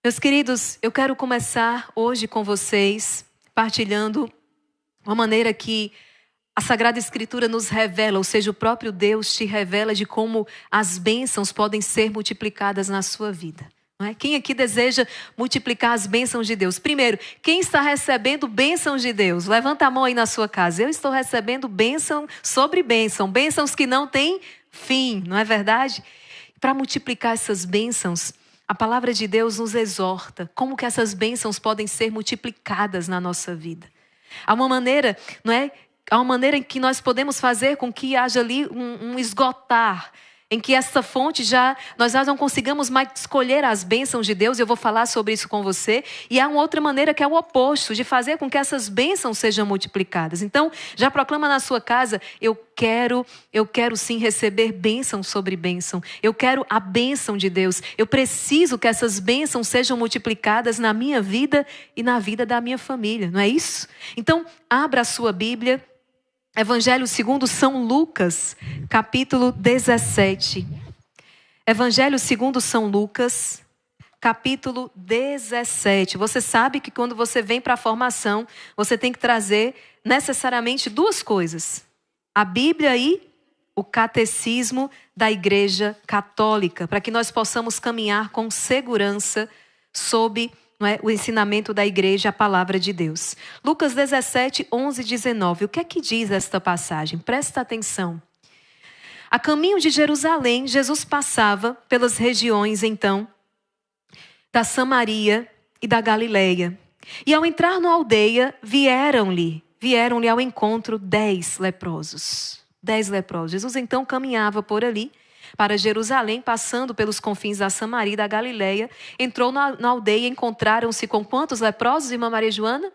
Meus queridos, eu quero começar hoje com vocês partilhando uma maneira que a Sagrada Escritura nos revela, ou seja, o próprio Deus te revela de como as bênçãos podem ser multiplicadas na sua vida. Não é? Quem aqui deseja multiplicar as bênçãos de Deus? Primeiro, quem está recebendo bênçãos de Deus? Levanta a mão aí na sua casa. Eu estou recebendo bênção sobre bênção, bênçãos que não têm fim, não é verdade? Para multiplicar essas bênçãos, a palavra de Deus nos exorta como que essas bênçãos podem ser multiplicadas na nossa vida. Há uma maneira, não é? Há uma maneira em que nós podemos fazer com que haja ali um esgotar, em que essa fonte nós não consigamos mais escolher as bênçãos de Deus. Eu vou falar sobre isso com você. E há uma outra maneira que é o oposto, de fazer com que essas bênçãos sejam multiplicadas. Então, já proclama na sua casa: eu quero sim receber bênção sobre bênção. Eu quero a bênção de Deus. Eu preciso que essas bênçãos sejam multiplicadas na minha vida e na vida da minha família. Não é isso? Então, abra a sua Bíblia. Evangelho segundo São Lucas, capítulo 17. Evangelho segundo São Lucas, capítulo 17. Você sabe que quando você vem para a formação, você tem que trazer necessariamente duas coisas: a Bíblia e o catecismo da Igreja Católica, para que nós possamos caminhar com segurança sob o ensinamento da igreja, a palavra de Deus. Lucas 17, 11 e 19. O que é que diz esta passagem? Presta atenção. A caminho de Jerusalém, Jesus passava pelas regiões, então, da Samaria e da Galileia. E ao entrar na aldeia, vieram-lhe ao encontro 10 leprosos. 10 leprosos. Jesus, então, caminhava por ali, para Jerusalém, passando pelos confins da Samaria e da Galileia, entrou na aldeia e encontraram-se com quantos leprosos, irmã Maria Joana?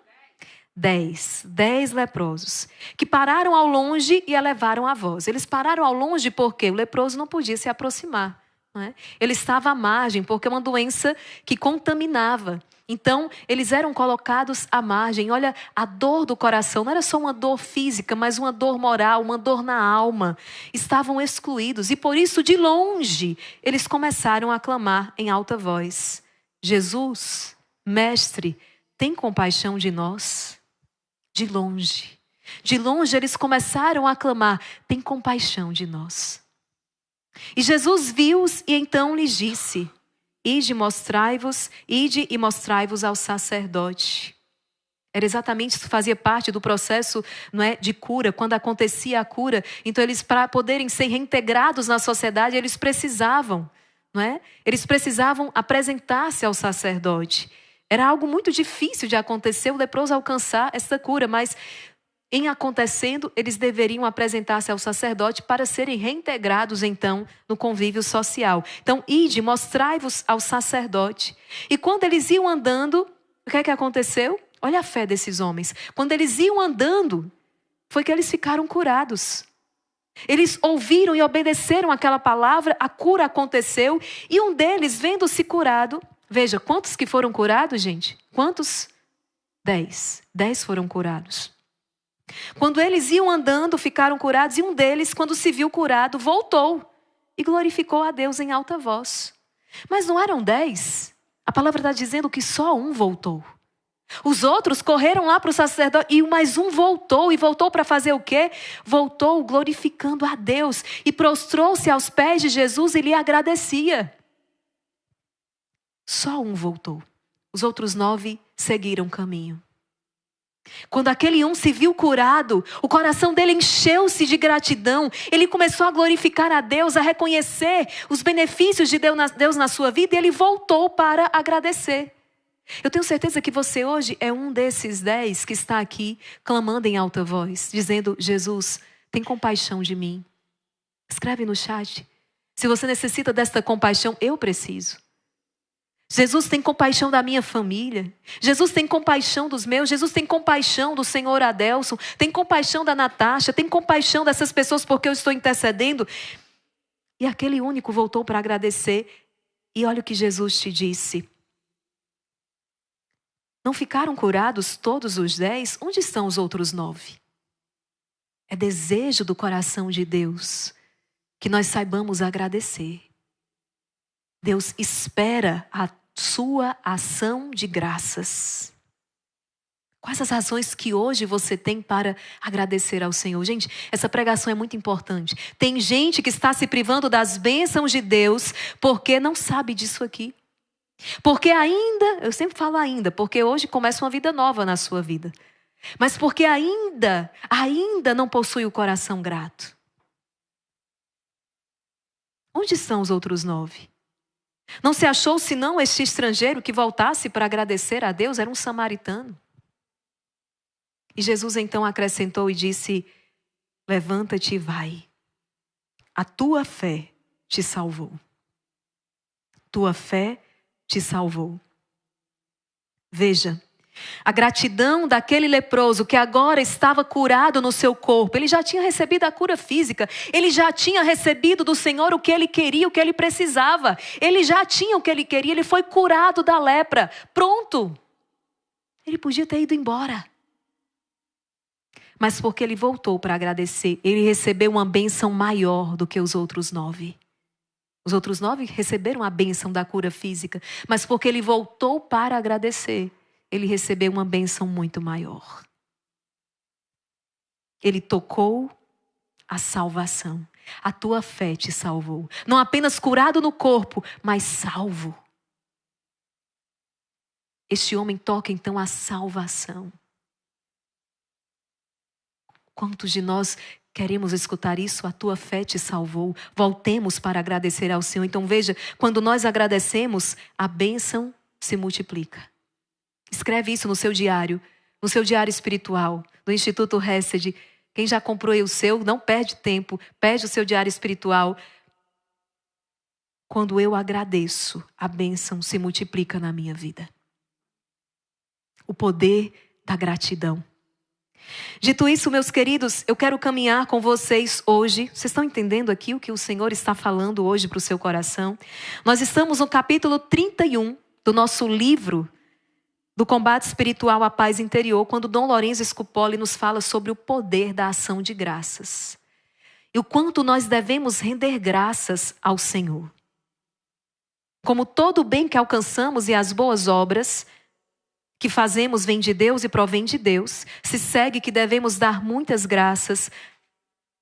10 leprosos, que pararam ao longe e elevaram a voz. Eles pararam ao longe porque o leproso não podia se aproximar. Não é? Ele estava à margem, porque é uma doença que contaminava. Então, eles eram colocados à margem. Olha, a dor do coração não era só uma dor física, mas uma dor moral, uma dor na alma. Estavam excluídos e por isso, de longe, eles começaram a clamar em alta voz: Jesus, Mestre, tem compaixão de nós? De longe eles começaram a clamar: tem compaixão de nós. E Jesus viu-os e então lhes disse: ide e mostrai-vos ao sacerdote. Era exatamente isso que fazia parte do processo, não é, de cura. Quando acontecia a cura, então eles, para poderem ser reintegrados na sociedade, eles precisavam, não é? Eles precisavam apresentar-se ao sacerdote. Era algo muito difícil de acontecer, o leproso alcançar essa cura, mas em acontecendo, eles deveriam apresentar-se ao sacerdote para serem reintegrados, então, no convívio social. Então, ide, mostrai-vos ao sacerdote. E quando eles iam andando, o que é que aconteceu? Olha a fé desses homens. Quando eles iam andando, foi que eles ficaram curados. Eles ouviram e obedeceram aquela palavra, a cura aconteceu, e um deles, vendo-se curado, veja, quantos que foram curados, gente? Quantos? 10. 10 foram curados. Quando eles iam andando, ficaram curados, e um deles, quando se viu curado, voltou e glorificou a Deus em alta voz. Mas não eram 10. A palavra está dizendo que só um voltou. Os outros correram lá para o sacerdote e mais um voltou. E voltou para fazer o quê? Voltou glorificando a Deus e prostrou-se aos pés de Jesus e lhe agradecia. Só um voltou. Os outros 9 seguiram o caminho. Quando aquele um se viu curado, o coração dele encheu-se de gratidão. Ele começou a glorificar a Deus, a reconhecer os benefícios de Deus na sua vida, e ele voltou para agradecer. Eu tenho certeza que você hoje é um desses 10 que está aqui clamando em alta voz, dizendo: Jesus, tem compaixão de mim. Escreve no chat. Se você necessita desta compaixão, eu preciso. Jesus tem compaixão da minha família. Jesus tem compaixão dos meus. Jesus tem compaixão do senhor Adelson. Tem compaixão da Natasha. Tem compaixão dessas pessoas porque eu estou intercedendo. E aquele único voltou para agradecer. E olha o que Jesus te disse. Não ficaram curados todos os 10? Onde estão os outros 9? É desejo do coração de Deus que nós saibamos agradecer. Deus espera a sua ação de graças. Quais as razões que hoje você tem para agradecer ao Senhor? Gente, essa pregação é muito importante. Tem gente que está se privando das bênçãos de Deus porque não sabe disso aqui. Porque ainda, eu sempre falo ainda, porque hoje começa uma vida nova na sua vida. Mas porque ainda não possui o coração grato. Onde estão os outros 9? Não se achou senão este estrangeiro que voltasse para agradecer a Deus? Era um samaritano. E Jesus então acrescentou e disse: levanta-te e vai. A tua fé te salvou. Tua fé te salvou. Veja, a gratidão daquele leproso que agora estava curado no seu corpo. Ele já tinha recebido a cura física. Ele já tinha recebido do Senhor o que ele queria, o que ele precisava. Ele já tinha o que ele queria. Ele foi curado da lepra. Pronto. Ele podia ter ido embora. Mas porque ele voltou para agradecer, ele recebeu uma bênção maior do que os outros 9. Os outros 9 receberam a bênção da cura física. Mas porque ele voltou para agradecer, ele recebeu uma bênção muito maior. Ele tocou a salvação. A tua fé te salvou. Não apenas curado no corpo, mas salvo. Este homem toca então a salvação. Quantos de nós queremos escutar isso? A tua fé te salvou. Voltemos para agradecer ao Senhor. Então veja, quando nós agradecemos, a bênção se multiplica. Escreve isso no seu diário espiritual, do Instituto Hesed. Quem já comprou aí o seu, não perde tempo, pede o seu diário espiritual. Quando eu agradeço, a bênção se multiplica na minha vida. O poder da gratidão. Dito isso, meus queridos, eu quero caminhar com vocês hoje. Vocês estão entendendo aqui o que o Senhor está falando hoje para o seu coração? Nós estamos no capítulo 31 do nosso livro do Combate Espiritual à Paz Interior, quando Dom Lorenzo Scupoli nos fala sobre o poder da ação de graças. E o quanto nós devemos render graças ao Senhor. Como todo o bem que alcançamos e as boas obras que fazemos vem de Deus e provém de Deus, se segue que devemos dar muitas graças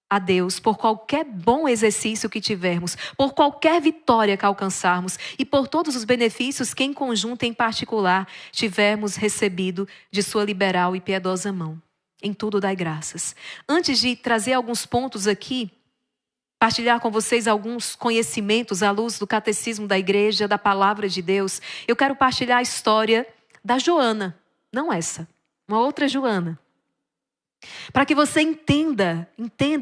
a Deus por qualquer bom exercício que tivermos, por qualquer vitória que alcançarmos e por todos os benefícios que em conjunto e em particular tivermos recebido de sua liberal e piedosa mão. Em tudo dai graças. Antes de trazer alguns pontos aqui, partilhar com vocês alguns conhecimentos à luz do catecismo da igreja, da palavra de Deus, eu quero partilhar a história da Joana, não essa, uma outra Joana. Para que você entenda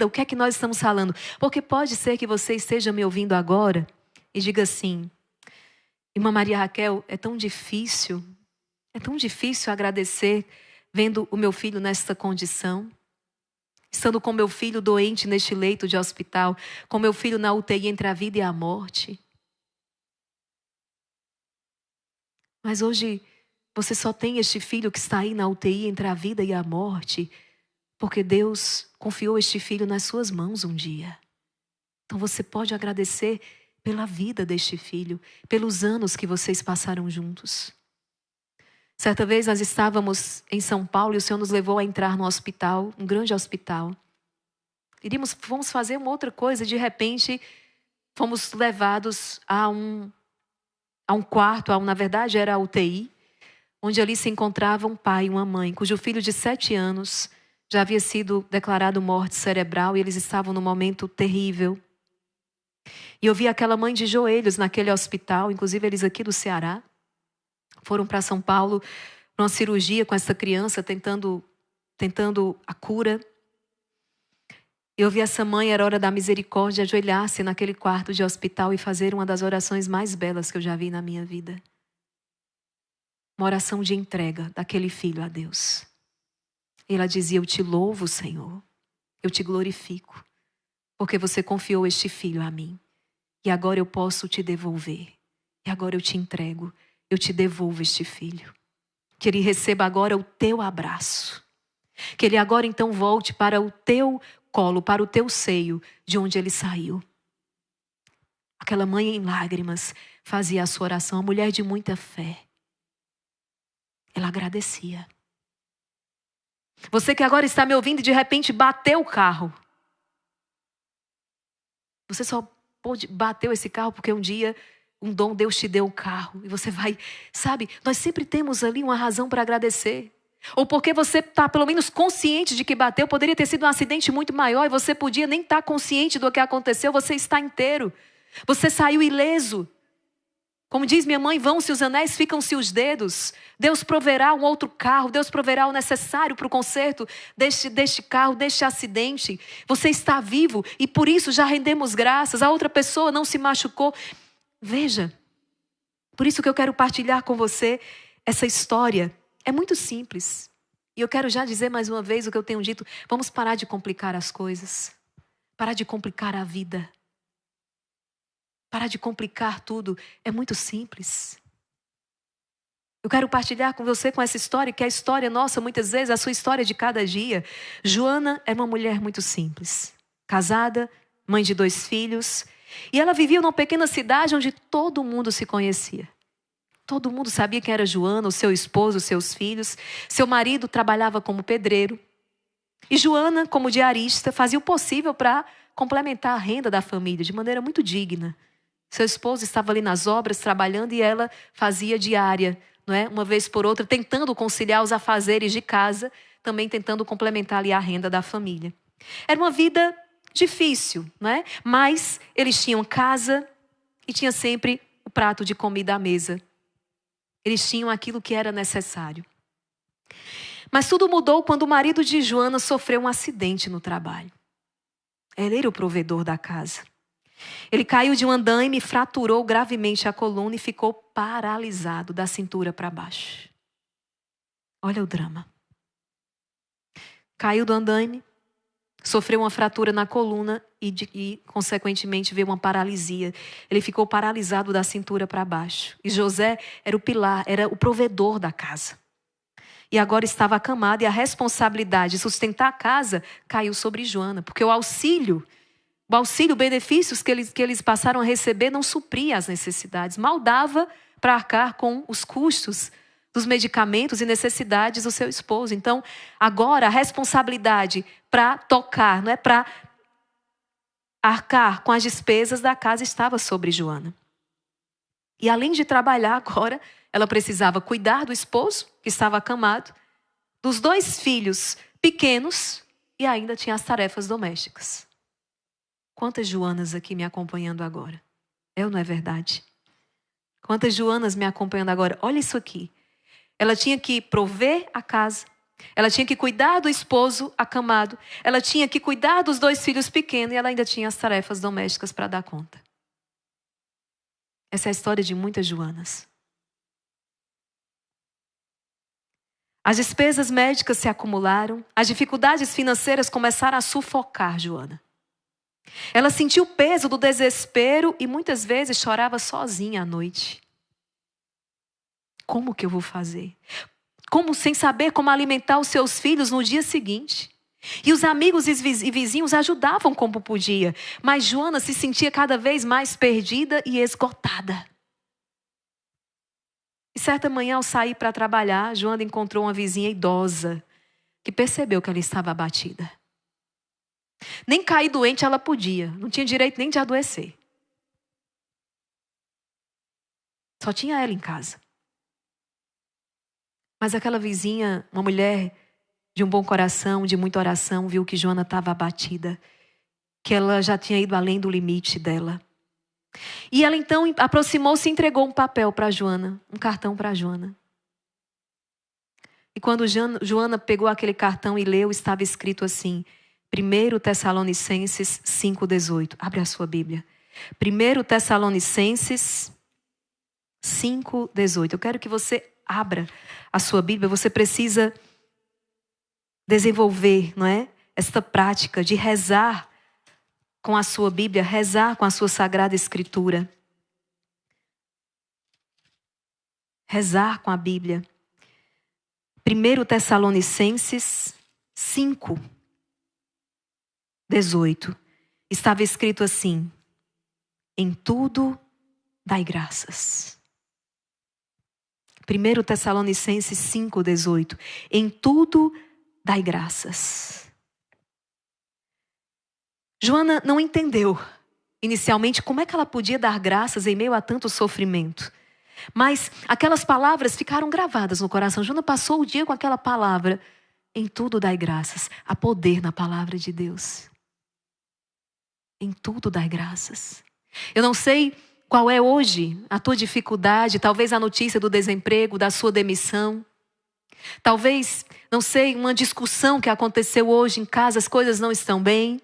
o que é que nós estamos falando. Porque pode ser que você esteja me ouvindo agora e diga assim: irmã Maria Raquel, é tão difícil agradecer vendo o meu filho nesta condição. Estando com meu filho doente neste leito de hospital, com meu filho na UTI entre a vida e a morte. Mas hoje você só tem este filho que está aí na UTI entre a vida e a morte, porque Deus confiou este filho nas suas mãos um dia. Então você pode agradecer pela vida deste filho, pelos anos que vocês passaram juntos. Certa vez nós estávamos em São Paulo e o Senhor nos levou a entrar no hospital, um grande hospital. Fomos fazer uma outra coisa, de repente fomos levados a um quarto, na verdade era a UTI, onde ali se encontrava um pai e uma mãe, cujo filho de 7 anos já havia sido declarado morte cerebral e eles estavam num momento terrível. E eu vi aquela mãe de joelhos naquele hospital, inclusive eles aqui do Ceará, foram para São Paulo para uma cirurgia com essa criança, tentando a cura. Eu vi essa mãe, era hora da misericórdia, ajoelhar-se naquele quarto de hospital e fazer uma das orações mais belas que eu já vi na minha vida. Uma oração de entrega daquele filho a Deus. Ela dizia: eu te louvo, Senhor, eu te glorifico, porque você confiou este filho a mim. E agora eu posso te devolver. E agora eu te entrego, eu te devolvo este filho. Que ele receba agora o teu abraço. Que ele agora então volte para o teu colo, para o teu seio, de onde ele saiu. Aquela mãe em lágrimas, fazia a sua oração, uma mulher de muita fé. Ela agradecia. Você que agora está me ouvindo e de repente bateu o carro. Você só bateu esse carro porque um dia um dom Deus te deu o carro. E você vai, sabe, nós sempre temos ali uma razão para agradecer. Ou porque você está pelo menos consciente de que bateu. Poderia ter sido um acidente muito maior e você podia nem estar consciente do que aconteceu. Você está inteiro. Você saiu ileso. Como diz minha mãe, vão-se os anéis, ficam-se os dedos. Deus proverá um outro carro. Deus proverá o necessário para o conserto deste carro, deste acidente. Você está vivo e por isso já rendemos graças. A outra pessoa não se machucou. Veja, por isso que eu quero partilhar com você essa história. É muito simples. E eu quero já dizer mais uma vez o que eu tenho dito. Vamos parar de complicar as coisas. Parar de complicar a vida. Parar de complicar tudo. É muito simples. Eu quero partilhar com você com essa história, que é a história nossa, muitas vezes, a sua história de cada dia. Joana é uma mulher muito simples. Casada, mãe de 2 filhos. E ela vivia numa pequena cidade onde todo mundo se conhecia. Todo mundo sabia quem era Joana, o seu esposo, os seus filhos. Seu marido trabalhava como pedreiro. E Joana, como diarista, fazia o possível para complementar a renda da família de maneira muito digna. Seu esposo estava ali nas obras, trabalhando, e ela fazia diária, não é? Uma vez por outra, tentando conciliar os afazeres de casa, também tentando complementar ali a renda da família. Era uma vida difícil, não é? Mas eles tinham casa e tinha sempre o prato de comida à mesa. Eles tinham aquilo que era necessário. Mas tudo mudou quando o marido de Joana sofreu um acidente no trabalho. Ele era o provedor da casa. Ele caiu de um andaime, fraturou gravemente a coluna e ficou paralisado da cintura para baixo. Olha o drama. Caiu do andaime, sofreu uma fratura na coluna e consequentemente, veio uma paralisia. Ele ficou paralisado da cintura para baixo. E José era o pilar, era o provedor da casa. E agora estava acamado e a responsabilidade de sustentar a casa caiu sobre Joana. Porque o auxílio, benefícios que eles passaram a receber não supria as necessidades. Mal dava para arcar com os custos dos medicamentos e necessidades do seu esposo. Então, agora a responsabilidade para tocar, não é, para arcar com as despesas da casa estava sobre Joana. E além de trabalhar agora, ela precisava cuidar do esposo, que estava acamado, dos 2 filhos pequenos e ainda tinha as tarefas domésticas. Quantas Joanas aqui me acompanhando agora? É ou não é verdade? Quantas Joanas me acompanhando agora? Olha isso aqui. Ela tinha que prover a casa. Ela tinha que cuidar do esposo acamado. Ela tinha que cuidar dos 2 filhos pequenos. E ela ainda tinha as tarefas domésticas para dar conta. Essa é a história de muitas Joanas. As despesas médicas se acumularam. As dificuldades financeiras começaram a sufocar Joana. Ela sentiu o peso do desespero e muitas vezes chorava sozinha à noite. Como que eu vou fazer? Como sem saber como alimentar os seus filhos no dia seguinte? E os amigos e vizinhos ajudavam como podia. Mas Joana se sentia cada vez mais perdida e esgotada. E certa manhã, ao sair para trabalhar, Joana encontrou uma vizinha idosa que percebeu que ela estava abatida. Nem cair doente ela podia. Não tinha direito nem de adoecer. Só tinha ela em casa. Mas aquela vizinha, uma mulher de um bom coração, de muita oração, viu que Joana estava abatida. Que ela já tinha ido além do limite dela. E ela então aproximou-se e entregou um papel para Joana. Um cartão para Joana. E quando Joana pegou aquele cartão e leu, estava escrito assim: 1 Tessalonicenses 5,18. Abre a sua Bíblia. 1 Tessalonicenses 5,18. Eu quero que você abra a sua Bíblia. Você precisa desenvolver, não é? Esta prática de rezar com a sua Bíblia, rezar com a sua Sagrada Escritura. Rezar com a Bíblia. 1 Tessalonicenses 5,18. Estava escrito assim: em tudo dai graças. 1 Tessalonicenses 5,18. Em tudo dai graças. Joana não entendeu inicialmente como é que ela podia dar graças em meio a tanto sofrimento. Mas aquelas palavras ficaram gravadas no coração. Joana passou o dia com aquela palavra. Em tudo dai graças. Há poder na palavra de Deus. Em tudo dai graças. Eu não sei qual é hoje a tua dificuldade, talvez a notícia do desemprego, da sua demissão. Talvez, não sei, uma discussão que aconteceu hoje em casa, as coisas não estão bem.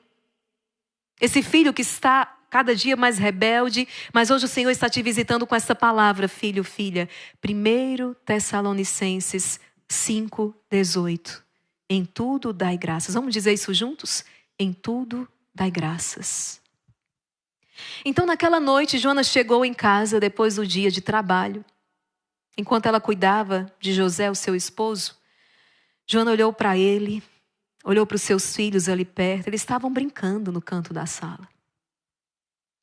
Esse filho que está cada dia mais rebelde, mas hoje o Senhor está te visitando com essa palavra, filho, filha. 1 Tessalonicenses 5,18. Em tudo dai graças. Vamos dizer isso juntos? Em tudo dai graças. Então naquela noite, Joana chegou em casa depois do dia de trabalho. Enquanto ela cuidava de José, o seu esposo, Joana olhou para ele, olhou para os seus filhos ali perto. Eles estavam brincando no canto da sala.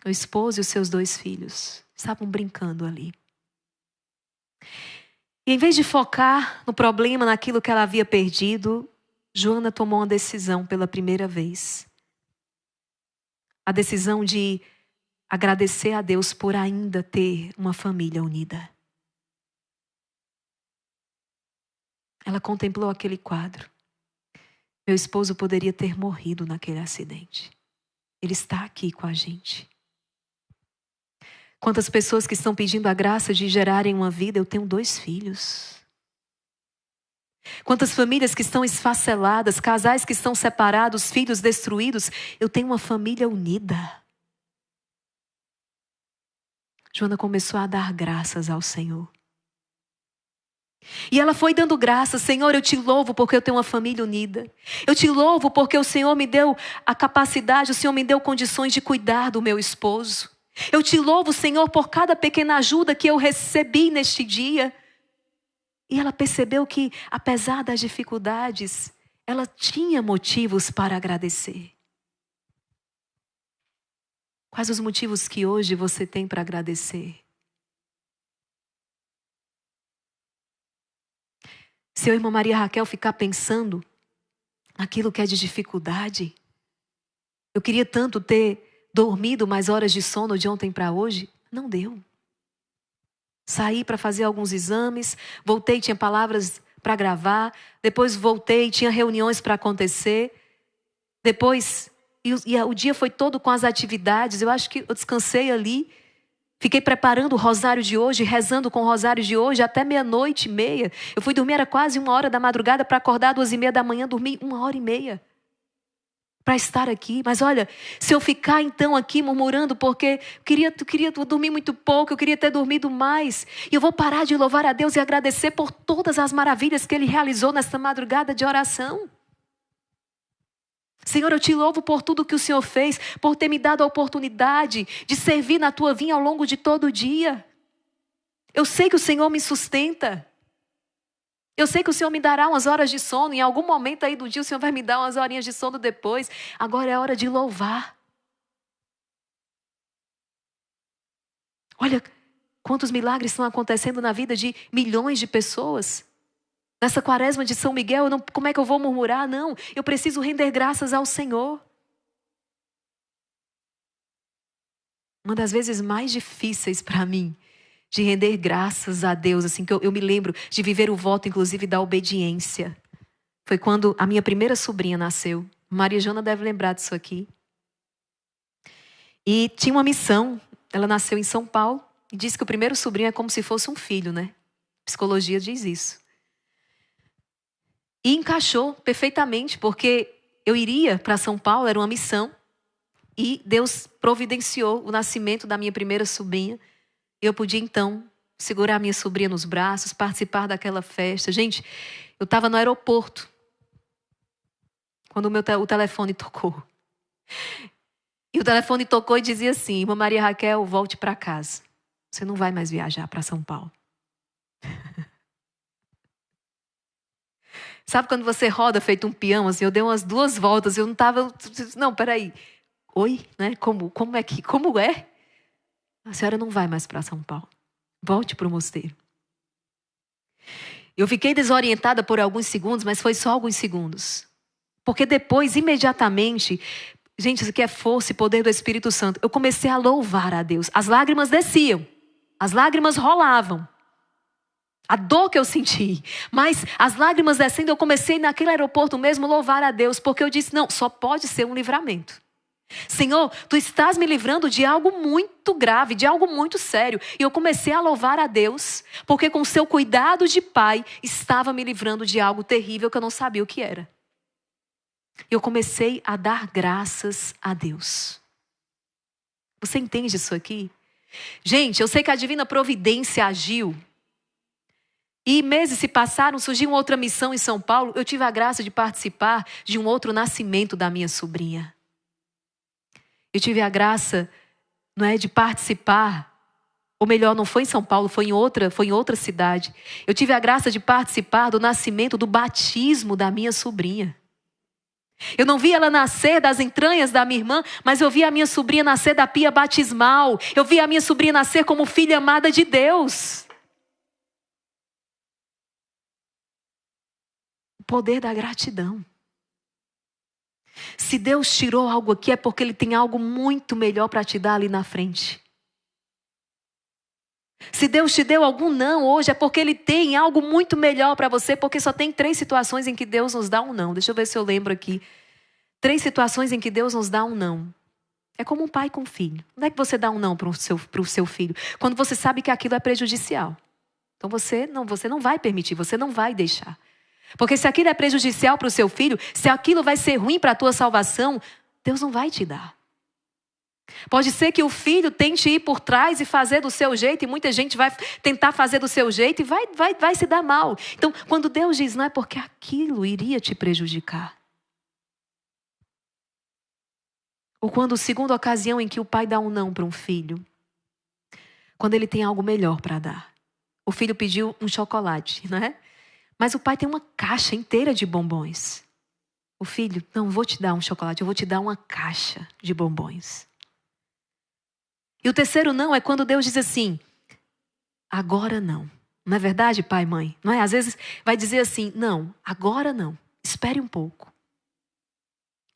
O esposo e os seus 2 filhos estavam brincando ali. E em vez de focar no problema, naquilo que ela havia perdido, Joana tomou uma decisão pela primeira vez. A decisão de agradecer a Deus por ainda ter uma família unida. Ela contemplou aquele quadro. Meu esposo poderia ter morrido naquele acidente. Ele está aqui com a gente. Quantas pessoas que estão pedindo a graça de gerarem uma vida, eu tenho 2 filhos. Quantas famílias que estão esfaceladas, casais que estão separados, filhos destruídos, eu tenho uma família unida. Joana começou a dar graças ao Senhor. E ela foi dando graças. Senhor, eu te louvo porque eu tenho uma família unida. Eu te louvo porque o Senhor me deu a capacidade, o Senhor me deu condições de cuidar do meu esposo. Eu te louvo, Senhor, por cada pequena ajuda que eu recebi neste dia. E ela percebeu que, apesar das dificuldades, ela tinha motivos para agradecer. Quais os motivos que hoje você tem para agradecer? Se eu e irmã Maria Raquel ficar pensando naquilo que é de dificuldade, eu queria tanto ter dormido mais horas de sono de ontem para hoje, não deu. Saí para fazer alguns exames, voltei, tinha palavras para gravar, depois voltei, tinha reuniões para acontecer, depois, o dia foi todo com as atividades, eu acho que eu descansei ali, fiquei preparando o rosário de hoje, rezando com o rosário de hoje até 00:30. Eu fui dormir, era quase 1h da madrugada para acordar 2:30 da manhã, dormi 1h30 para estar aqui. Mas olha, se eu ficar então aqui murmurando porque eu queria dormir muito pouco, eu queria ter dormido mais, e eu vou parar de louvar a Deus e agradecer por todas as maravilhas que Ele realizou nesta madrugada de oração. Senhor, eu te louvo por tudo que o Senhor fez, por ter me dado a oportunidade de servir na tua vinha ao longo de todo o dia. Eu sei que o Senhor me sustenta. Eu sei que o Senhor me dará umas horas de sono. Em algum momento aí do dia o Senhor vai me dar umas horinhas de sono depois. Agora é hora de louvar. Olha quantos milagres estão acontecendo na vida de milhões de pessoas. Nessa quaresma de São Miguel, como é que eu vou murmurar? Não, eu preciso render graças ao Senhor. Uma das vezes mais difíceis para mim, de render graças a Deus, assim, que eu me lembro de viver o voto, inclusive, da obediência. Foi quando a minha primeira sobrinha nasceu. Maria Joana deve lembrar disso aqui. E tinha uma missão. Ela nasceu em São Paulo e disse que o primeiro sobrinho é como se fosse um filho, né? Psicologia diz isso. E encaixou perfeitamente, porque eu iria para São Paulo, era uma missão. E Deus providenciou o nascimento da minha primeira sobrinha. Eu podia, então, segurar minha sobrinha nos braços, participar daquela festa. Gente, eu estava no aeroporto, quando o telefone tocou. E o telefone tocou e dizia assim: irmã Maria Raquel, volte para casa. Você não vai mais viajar para São Paulo. Sabe quando você roda feito um peão, assim, eu dei umas 2 voltas, eu não estava... Não, peraí. Oi? Né? Como é? A senhora não vai mais para São Paulo. Volte para o mosteiro. Eu fiquei desorientada por alguns segundos, mas foi só alguns segundos. Porque depois, imediatamente, gente, isso aqui é força e poder do Espírito Santo. Eu comecei a louvar a Deus. As lágrimas desciam. As lágrimas rolavam. A dor que eu senti. Mas as lágrimas descendo, eu comecei naquele aeroporto mesmo louvar a Deus. Porque eu disse, não, só pode ser um livramento. Senhor, Tu estás me livrando de algo muito grave, de algo muito sério. E eu comecei a louvar a Deus, porque com seu cuidado de pai, estava me livrando de algo terrível que eu não sabia o que era. Eu comecei a dar graças a Deus. Você entende isso aqui? Gente, eu sei que a divina providência agiu. E meses se passaram, surgiu uma outra missão em São Paulo. Eu tive a graça de participar de um outro nascimento da minha sobrinha. Eu tive a graça, de participar, ou melhor, não foi em São Paulo, foi em outra cidade. Eu tive a graça de participar do nascimento, do batismo da minha sobrinha. Eu não vi ela nascer das entranhas da minha irmã, mas eu vi a minha sobrinha nascer da pia batismal. Eu vi a minha sobrinha nascer como filha amada de Deus. O poder da gratidão. Se Deus tirou algo aqui é porque Ele tem algo muito melhor para te dar ali na frente. Se Deus te deu algum não hoje é porque Ele tem algo muito melhor para você, porque só tem 3 situações em que Deus nos dá um não. Deixa eu ver se eu lembro aqui. 3 situações em que Deus nos dá um não. É como um pai com um filho. Onde é que você dá um não para o seu filho? Quando você sabe que aquilo é prejudicial. Então você não vai permitir, você não vai deixar. Porque se aquilo é prejudicial para o seu filho, se aquilo vai ser ruim para a tua salvação, Deus não vai te dar. Pode ser que o filho tente ir por trás e fazer do seu jeito, e muita gente vai tentar fazer do seu jeito e vai se dar mal. Então, quando Deus diz não, é porque aquilo iria te prejudicar. Ou quando a segunda ocasião em que o pai dá um não para um filho, quando ele tem algo melhor para dar. O filho pediu um chocolate, não é? Mas o pai tem uma caixa inteira de bombons. O filho, não vou te dar um chocolate, eu vou te dar uma caixa de bombons. E o terceiro não é quando Deus diz assim, agora não. Não é verdade, pai e mãe? Não é? Às vezes vai dizer assim, não, agora não. Espere um pouco.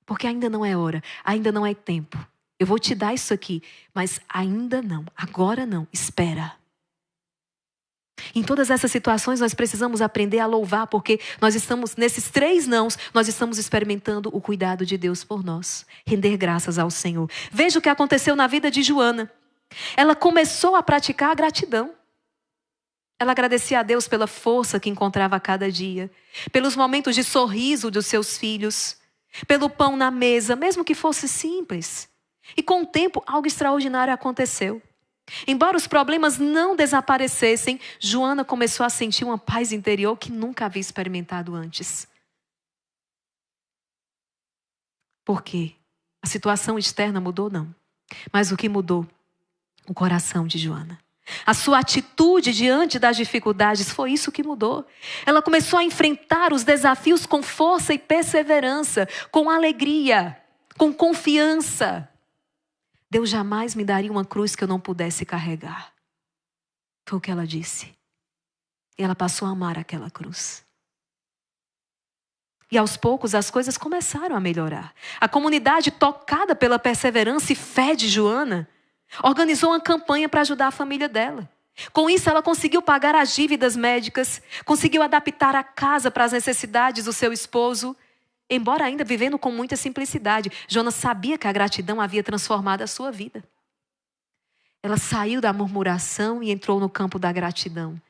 Porque ainda não é hora, ainda não é tempo. Eu vou te dar isso aqui, mas ainda não, agora não, espera. Em todas essas situações nós precisamos aprender a louvar, porque nós estamos, nesses 3 nãos, nós estamos experimentando o cuidado de Deus por nós. Render graças ao Senhor. Veja o que aconteceu na vida de Joana. Ela começou a praticar a gratidão. Ela agradecia a Deus pela força que encontrava a cada dia, pelos momentos de sorriso dos seus filhos, pelo pão na mesa, mesmo que fosse simples. E com o tempo, algo extraordinário aconteceu. Embora os problemas não desaparecessem, Joana começou a sentir uma paz interior que nunca havia experimentado antes. Por quê? A situação externa mudou? Não. Mas o que mudou? O coração de Joana. A sua atitude diante das dificuldades, foi isso que mudou. Ela começou a enfrentar os desafios com força e perseverança, com alegria, com confiança. Deus jamais me daria uma cruz que eu não pudesse carregar. Foi o que ela disse. E ela passou a amar aquela cruz. E aos poucos as coisas começaram a melhorar. A comunidade, tocada pela perseverança e fé de Joana, organizou uma campanha para ajudar a família dela. Com isso ela conseguiu pagar as dívidas médicas, conseguiu adaptar a casa para as necessidades do seu esposo. Embora ainda vivendo com muita simplicidade, Joana sabia que a gratidão havia transformado a sua vida. Ela saiu da murmuração e entrou no campo da gratidão.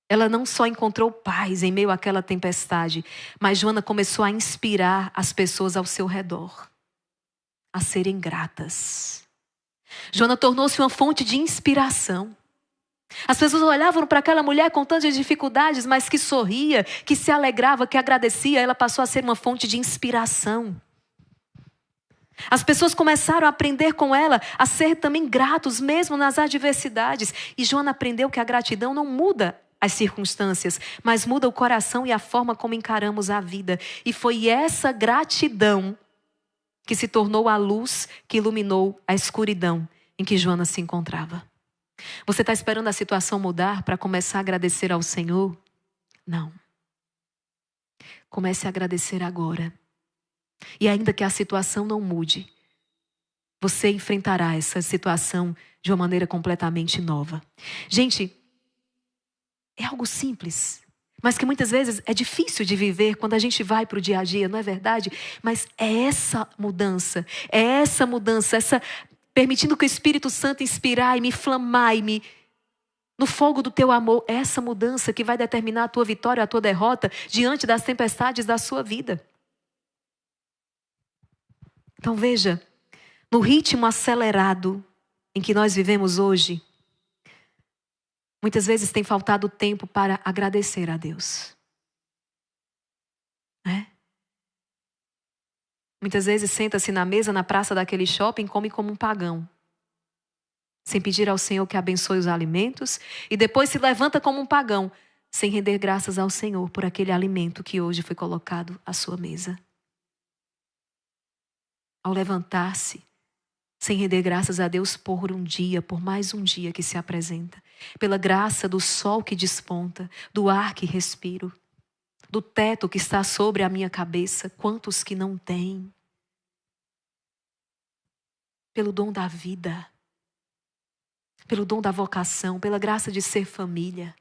Ela não só encontrou paz em meio àquela tempestade, mas Joana começou a inspirar as pessoas ao seu redor a serem gratas. Joana tornou-se uma fonte de inspiração. As pessoas olhavam para aquela mulher com tantas dificuldades, mas que sorria, que se alegrava, que agradecia. Ela passou a ser uma fonte de inspiração. As pessoas começaram a aprender com ela a ser também gratos, mesmo nas adversidades. E Joana aprendeu que a gratidão não muda as circunstâncias, mas muda o coração e a forma como encaramos a vida. E foi essa gratidão que se tornou a luz que iluminou a escuridão em que Joana se encontrava. Você está esperando a situação mudar para começar a agradecer ao Senhor? Não. Comece a agradecer agora. E ainda que a situação não mude, você enfrentará essa situação de uma maneira completamente nova. Gente, é algo simples, mas que muitas vezes é difícil de viver quando a gente vai para o dia a dia, não é verdade? Mas é essa mudança, essa permitindo que o Espírito Santo inspirar e me inflamar e me no fogo do teu amor, essa mudança que vai determinar a tua vitória, a tua derrota diante das tempestades da sua vida. Então veja, no ritmo acelerado em que nós vivemos hoje, muitas vezes tem faltado tempo para agradecer a Deus. Muitas vezes senta-se na mesa, na praça daquele shopping, e come como um pagão. Sem pedir ao Senhor que abençoe os alimentos. E depois se levanta como um pagão, sem render graças ao Senhor por aquele alimento que hoje foi colocado à sua mesa. Ao levantar-se, sem render graças a Deus por um dia, por mais um dia que se apresenta. Pela graça do sol que desponta, do ar que respiro, do teto que está sobre a minha cabeça. Quantos que não têm? Pelo dom da vida, pelo dom da vocação, pela graça de ser família.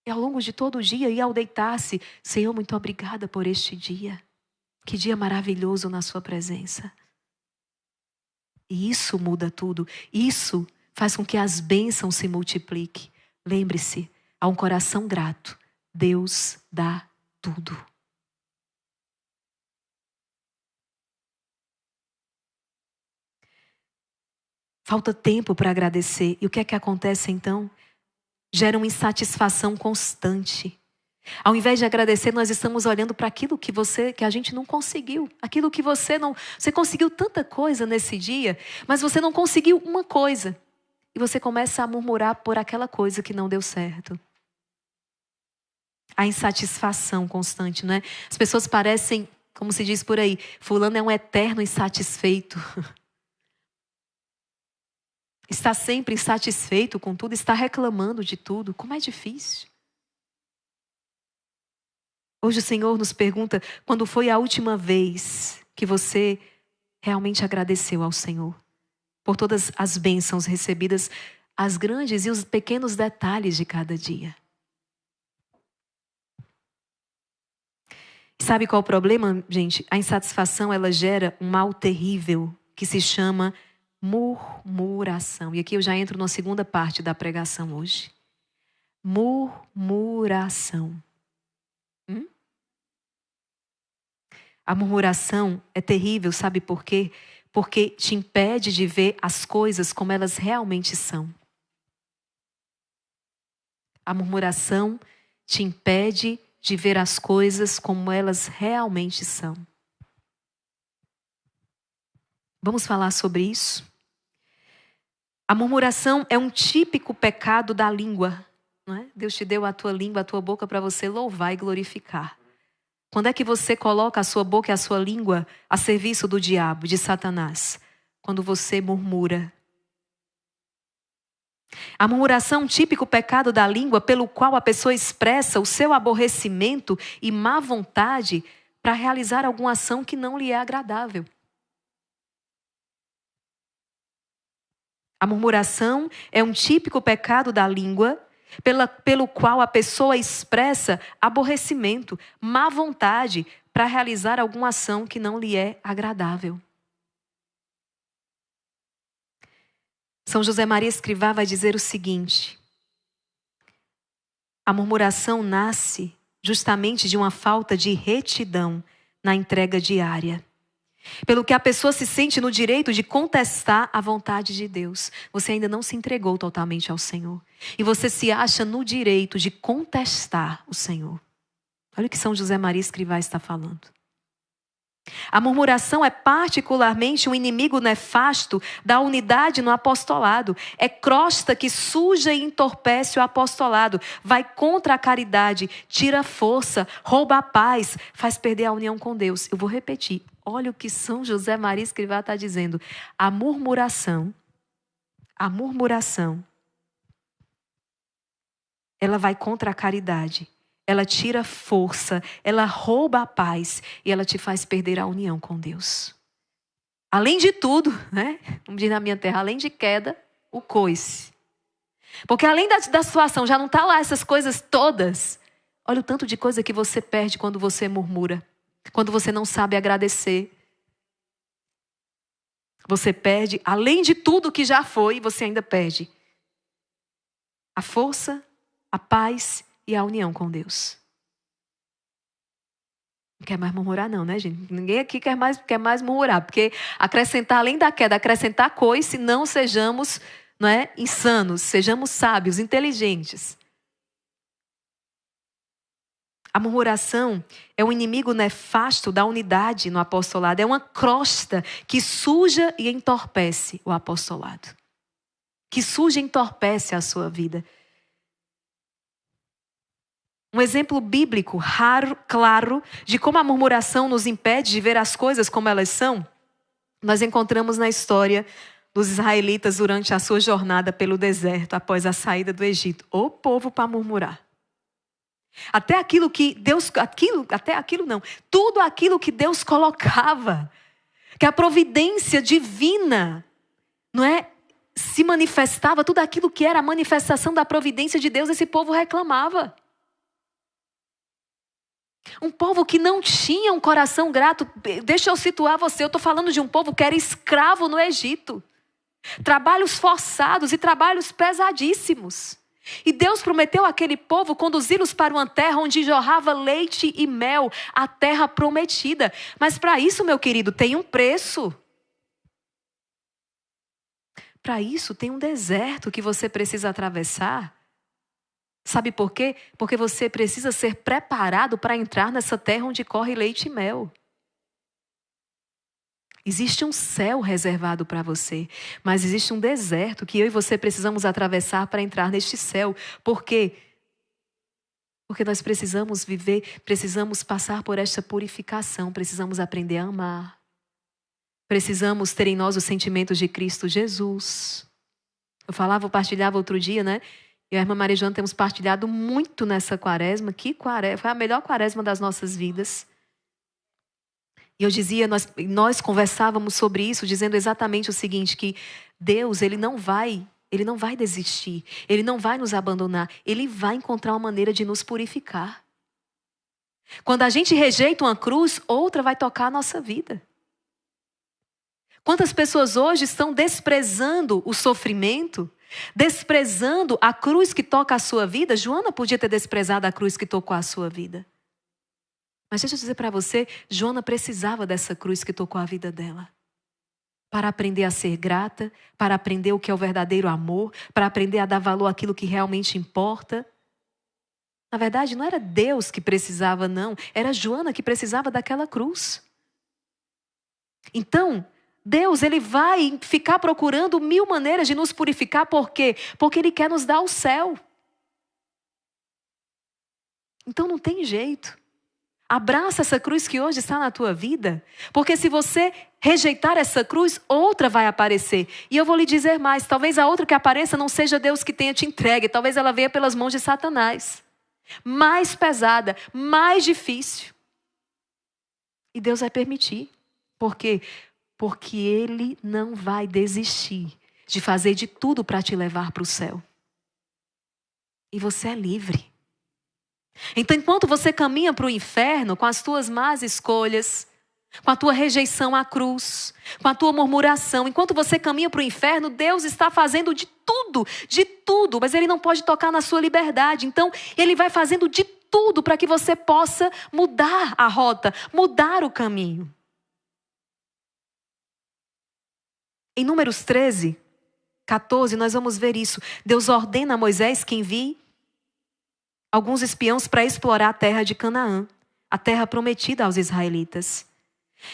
E ao longo de todo o dia, e ao deitar-se, Senhor, muito obrigada por este dia. Que dia maravilhoso na sua presença. E isso muda tudo. Isso faz com que as bênçãos se multipliquem. Lembre-se, a um coração grato, Deus dá tudo. Falta tempo para agradecer. E o que é que acontece então? Gera uma insatisfação constante. Ao invés de agradecer, nós estamos olhando para aquilo que a gente não conseguiu. Aquilo que você conseguiu tanta coisa nesse dia, mas você não conseguiu uma coisa. E você começa a murmurar por aquela coisa que não deu certo. A insatisfação constante, não é? As pessoas parecem, como se diz por aí, fulano é um eterno insatisfeito. Está sempre insatisfeito com tudo, está reclamando de tudo. Como é difícil. Hoje o Senhor nos pergunta, quando foi a última vez que você realmente agradeceu ao Senhor? Por todas as bênçãos recebidas, as grandes e os pequenos detalhes de cada dia. Sabe qual é o problema, gente? A insatisfação, ela gera um mal terrível que se chama murmuração. E aqui eu já entro na segunda parte da pregação hoje. Murmuração. A murmuração é terrível, sabe por quê? Porque te impede de ver as coisas como elas realmente são. A murmuração te impede de ver as coisas como elas realmente são. Vamos falar sobre isso? A murmuração é um típico pecado da língua. Não é? Deus te deu a tua língua, a tua boca para você louvar e glorificar. Quando é que você coloca a sua boca e a sua língua a serviço do diabo, de Satanás? Quando você murmura. A murmuração é um típico pecado da língua pelo qual a pessoa expressa o seu aborrecimento e má vontade para realizar alguma ação que não lhe é agradável. A murmuração é um típico pecado da língua pelo qual a pessoa expressa aborrecimento, má vontade para realizar alguma ação que não lhe é agradável. São José Maria Escrivá vai dizer o seguinte: a murmuração nasce justamente de uma falta de retidão na entrega diária. Pelo que a pessoa se sente no direito de contestar a vontade de Deus. Você ainda não se entregou totalmente ao Senhor. E você se acha no direito de contestar o Senhor. Olha o que São José Maria Escrivá está falando. A murmuração é particularmente um inimigo nefasto da unidade no apostolado. É crosta que suja e entorpece o apostolado. Vai contra a caridade, tira a força, rouba a paz, faz perder a união com Deus. Eu vou repetir. olha o que São José Maria Escrivá está dizendo. A murmuração, ela vai contra a caridade. Ela tira força, ela rouba a paz e ela te faz perder a união com Deus. Além de tudo, né? Como diz na minha terra, além de queda, o coice. Porque além da situação, já não está lá essas coisas todas. Olha o tanto de coisa que você perde quando você murmura. Quando você não sabe agradecer. Você perde, além de tudo que já foi, você ainda perde a força, a paz e a união com Deus. Não quer mais murmurar não, né, gente? Ninguém aqui quer mais murmurar. Porque acrescentar, além da queda, acrescentar coice, não sejamos, não é, insanos. Sejamos sábios, inteligentes. A murmuração é um inimigo nefasto da unidade no apostolado. É uma crosta que suja e entorpece o apostolado. Que suja e entorpece a sua vida. Um exemplo bíblico, raro, claro, de como a murmuração nos impede de ver as coisas como elas são, nós encontramos na história dos israelitas durante a sua jornada pelo deserto, após a saída do Egito. O povo para murmurar. Tudo aquilo que Deus colocava, que a providência divina, não é, se manifestava, tudo aquilo que era a manifestação da providência de Deus, esse povo reclamava. Um povo que não tinha um coração grato. Deixa eu situar você, eu estou falando de um povo que era escravo no Egito. Trabalhos forçados e trabalhos pesadíssimos. E Deus prometeu àquele povo conduzi-los para uma terra onde jorrava leite e mel, a terra prometida. Mas para isso, meu querido, tem um preço. Para isso tem um deserto que você precisa atravessar. Sabe por quê? Porque você precisa ser preparado para entrar nessa terra onde corre leite e mel. Existe um céu reservado para você, mas existe um deserto que eu e você precisamos atravessar para entrar neste céu. Por quê? Porque nós precisamos viver, precisamos passar por esta purificação, precisamos aprender a amar. Precisamos ter em nós os sentimentos de Cristo Jesus. Eu partilhava outro dia, né? Eu e a irmã Maria Joana temos partilhado muito nessa quaresma. Foi a melhor quaresma das nossas vidas. E eu dizia, nós conversávamos sobre isso, dizendo exatamente o seguinte, que Deus, Ele não vai desistir, Ele não vai nos abandonar, Ele vai encontrar uma maneira de nos purificar. Quando a gente rejeita uma cruz, outra vai tocar a nossa vida. Quantas pessoas hoje estão desprezando o sofrimento, desprezando a cruz que toca a sua vida? Joana podia ter desprezado a cruz que tocou a sua vida. Mas deixa eu dizer para você, Joana precisava dessa cruz que tocou a vida dela. Para aprender a ser grata, para aprender o que é o verdadeiro amor, para aprender a dar valor àquilo que realmente importa. Na verdade, não era Deus que precisava, não. Era Joana que precisava daquela cruz. Então, Deus, Ele vai ficar procurando 1000 maneiras de nos purificar. Por quê? Porque Ele quer nos dar o céu. Então não tem jeito. Abraça essa cruz que hoje está na tua vida. Porque se você rejeitar essa cruz, outra vai aparecer. E eu vou lhe dizer mais. Talvez a outra que apareça não seja Deus que tenha te entregue. Talvez ela venha pelas mãos de Satanás. Mais pesada, mais difícil. E Deus vai permitir. Por quê? Porque Ele não vai desistir de fazer de tudo para te levar para o céu. E você é livre. Então, enquanto você caminha para o inferno com as tuas más escolhas, com a tua rejeição à cruz, com a tua murmuração, enquanto você caminha para o inferno, Deus está fazendo de tudo, mas Ele não pode tocar na sua liberdade. Então, Ele vai fazendo de tudo para que você possa mudar a rota, mudar o caminho. Em Números 13, 14, nós vamos ver isso. Deus ordena a Moisés que envie alguns espiões para explorar a terra de Canaã, a terra prometida aos israelitas.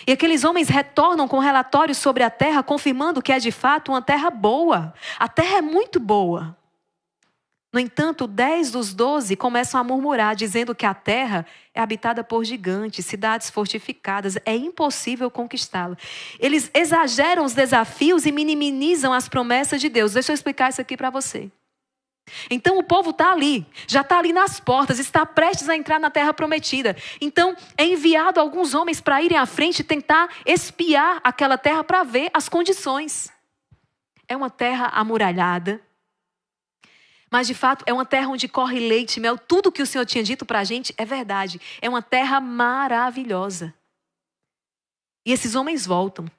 E aqueles homens retornam com relatórios sobre a terra, confirmando que é de fato uma terra boa. A terra é muito boa. No entanto, 10 dos 12 começam a murmurar, dizendo que a terra é habitada por gigantes, cidades fortificadas, é impossível conquistá-la. Eles exageram os desafios e minimizam as promessas de Deus. Deixa eu explicar isso aqui para você. Então o povo está ali, já está ali nas portas, está prestes a entrar na terra prometida. Então é enviado alguns homens para irem à frente e tentar espiar aquela terra para ver as condições. É uma terra amuralhada. Mas, de fato, é uma terra onde corre leite e mel. Tudo que o Senhor tinha dito para a gente é verdade. É uma terra maravilhosa. E esses homens voltam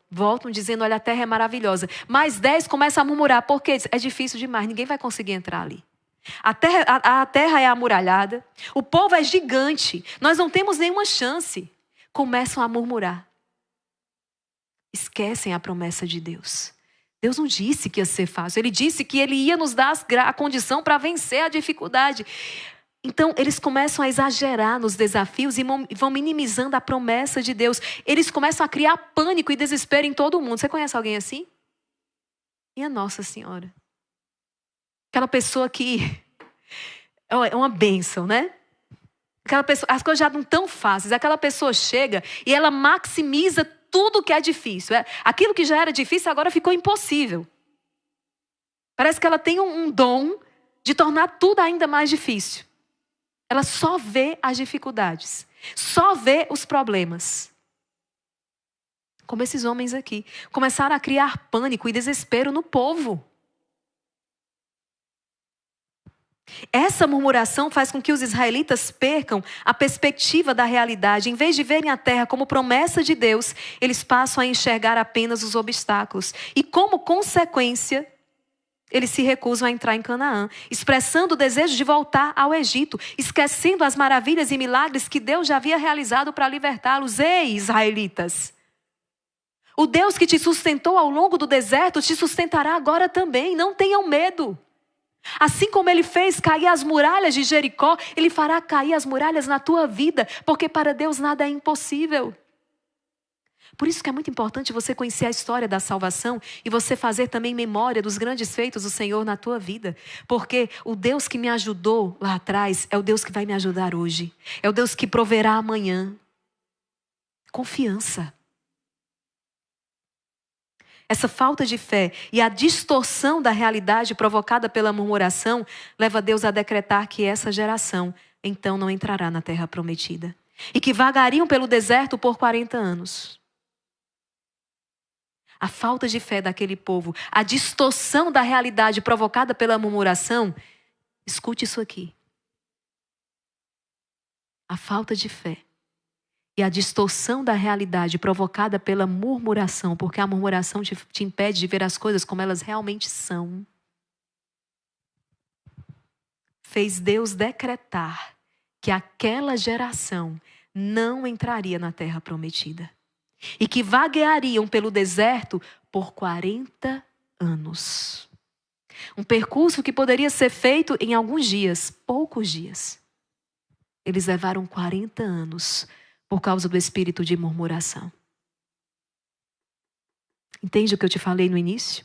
dizendo, olha, a terra é maravilhosa. Mas 10 começam a murmurar, porque é difícil demais, ninguém vai conseguir entrar ali. A terra é amuralhada, o povo é gigante, nós não temos nenhuma chance. Começam a murmurar. Esquecem a promessa de Deus. Deus não disse que ia ser fácil. Ele disse que Ele ia nos dar a condição para vencer a dificuldade. Então, eles começam a exagerar nos desafios e vão minimizando a promessa de Deus. Eles começam a criar pânico e desespero em todo mundo. Você conhece alguém assim? Minha Nossa Senhora. Aquela pessoa que é uma bênção, né? Aquela pessoa, as coisas já não tão fáceis. Aquela pessoa chega e ela maximiza tudo que é difícil. Aquilo que já era difícil agora ficou impossível. Parece que ela tem um dom de tornar tudo ainda mais difícil. Ela só vê as dificuldades. Só vê os problemas. Como esses homens aqui. Começaram a criar pânico e desespero no povo. Essa murmuração faz com que os israelitas percam a perspectiva da realidade. Em vez de verem a terra como promessa de Deus, eles passam a enxergar apenas os obstáculos. E como consequência, eles se recusam a entrar em Canaã, expressando o desejo de voltar ao Egito, esquecendo as maravilhas e milagres que Deus já havia realizado para libertá-los. Ei, israelitas! O Deus que te sustentou ao longo do deserto te sustentará agora também. Não tenham medo. Assim como Ele fez cair as muralhas de Jericó, Ele fará cair as muralhas na tua vida, porque para Deus nada é impossível. Por isso que é muito importante você conhecer a história da salvação e você fazer também memória dos grandes feitos do Senhor na tua vida. Porque o Deus que me ajudou lá atrás é o Deus que vai me ajudar hoje. É o Deus que proverá amanhã. Confiança. Essa falta de fé e a distorção da realidade provocada pela murmuração leva Deus a decretar que essa geração então não entrará na terra prometida. E que vagariam pelo deserto por 40 anos. A falta de fé daquele povo, a distorção da realidade provocada pela murmuração, escute isso aqui. A falta de fé e a distorção da realidade provocada pela murmuração, porque a murmuração te impede de ver as coisas como elas realmente são, fez Deus decretar que aquela geração não entraria na terra prometida. E que vagueariam pelo deserto por 40 anos. Um percurso que poderia ser feito em alguns dias, poucos dias. Eles levaram 40 anos por causa do espírito de murmuração. Entende o que eu te falei no início?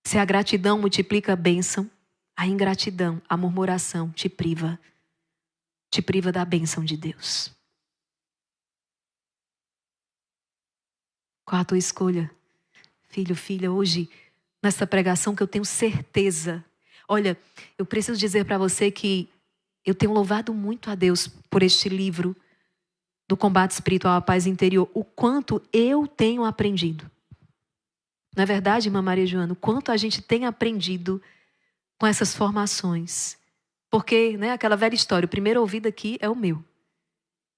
Se a gratidão multiplica a bênção, a ingratidão, a murmuração te priva da bênção de Deus. Qual a tua escolha? Filho, filha, hoje, nessa pregação que eu tenho certeza. Olha, eu preciso dizer para você que eu tenho louvado muito a Deus por este livro do combate espiritual à paz interior. O quanto eu tenho aprendido. Não é verdade, irmã Maria Joana? O quanto a gente tem aprendido com essas formações. Porque, né, aquela velha história, o primeiro ouvido aqui é o meu.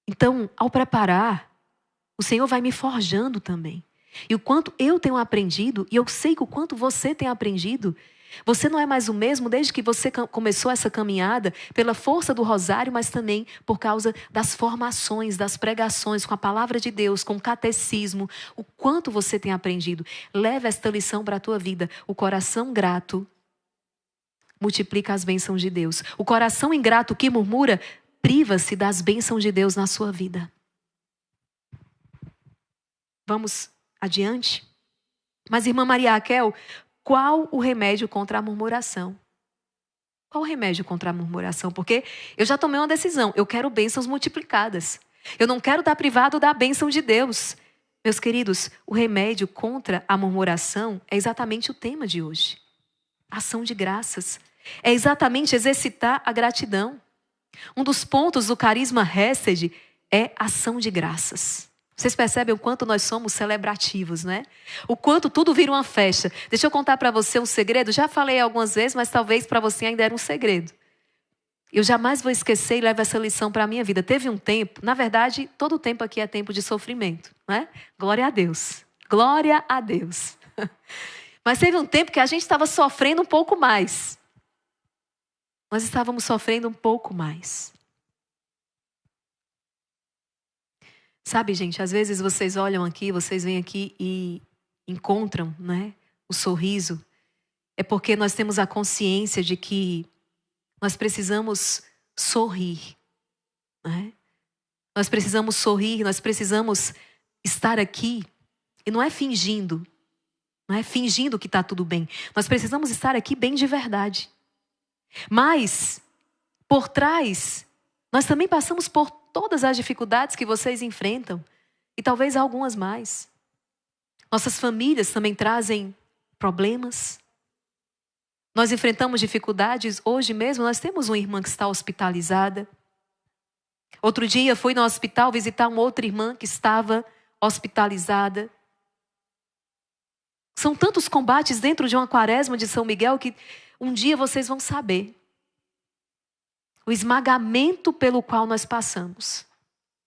Então, ao preparar, o Senhor vai me forjando também. E o quanto eu tenho aprendido, e eu sei que o quanto você tem aprendido, você não é mais o mesmo desde que você começou essa caminhada pela força do rosário, mas também por causa das formações, das pregações, com a palavra de Deus, com o catecismo. O quanto você tem aprendido. Leva esta lição para a tua vida. O coração grato multiplica as bênçãos de Deus. O coração ingrato que murmura, priva-se das bênçãos de Deus na sua vida. Vamos adiante? Mas, irmã Maria Raquel, qual o remédio contra a murmuração? Qual o remédio contra a murmuração? Porque eu já tomei uma decisão. Eu quero bênçãos multiplicadas. Eu não quero estar privado da bênção de Deus. Meus queridos, o remédio contra a murmuração é exatamente o tema de hoje. Ação de graças. É exatamente exercitar a gratidão. Um dos pontos do carisma Hesed é ação de graças. Vocês percebem o quanto nós somos celebrativos, né? O quanto tudo vira uma festa. Deixa eu contar para você um segredo. Já falei algumas vezes, mas talvez para você ainda era um segredo. Eu jamais vou esquecer e levo essa lição para a minha vida. Teve um tempo, na verdade, todo tempo aqui é tempo de sofrimento, né? Glória a Deus. Glória a Deus. Mas teve um tempo que a gente estava sofrendo um pouco mais. Nós estávamos sofrendo um pouco mais. Sabe, gente, às vezes vocês olham aqui, vocês vêm aqui e encontram, né, o sorriso. É porque nós temos a consciência de que nós precisamos sorrir, né? Nós precisamos sorrir, nós precisamos estar aqui. E não é fingindo que está tudo bem. Nós precisamos estar aqui bem de verdade. Mas, por trás, nós também passamos por todas as dificuldades que vocês enfrentam. E talvez algumas mais. Nossas famílias também trazem problemas. Nós enfrentamos dificuldades. Hoje mesmo nós temos uma irmã que está hospitalizada. Outro dia fui no hospital visitar uma outra irmã que estava hospitalizada. São tantos combates dentro de uma quaresma de São Miguel que um dia vocês vão saber. O esmagamento pelo qual nós passamos.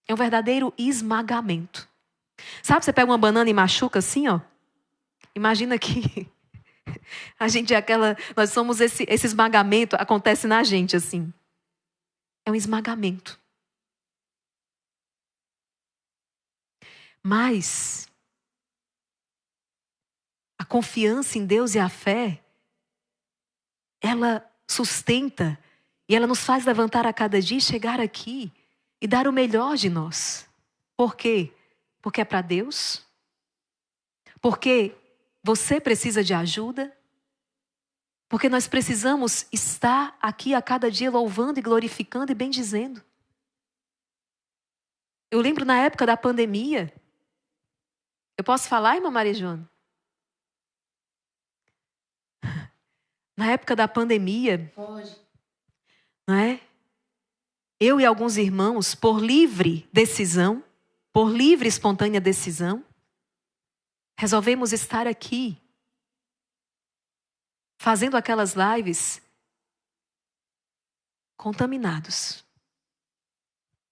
É um verdadeiro esmagamento. Sabe, você pega uma banana e machuca assim, ó. Imagina que a gente é aquela... Nós somos esse esmagamento, acontece na gente assim. É um esmagamento. Mas a confiança em Deus e a fé, ela sustenta e ela nos faz levantar a cada dia e chegar aqui e dar o melhor de nós. Por quê? Porque é para Deus? Porque você precisa de ajuda? Porque nós precisamos estar aqui a cada dia louvando e glorificando e bendizendo. Eu lembro na época da pandemia. Eu posso falar, irmã Maria Joana? Na época da pandemia, Pode. não é? Eu e alguns irmãos, por livre decisão, por livre e espontânea decisão, resolvemos estar aqui, fazendo aquelas lives contaminados.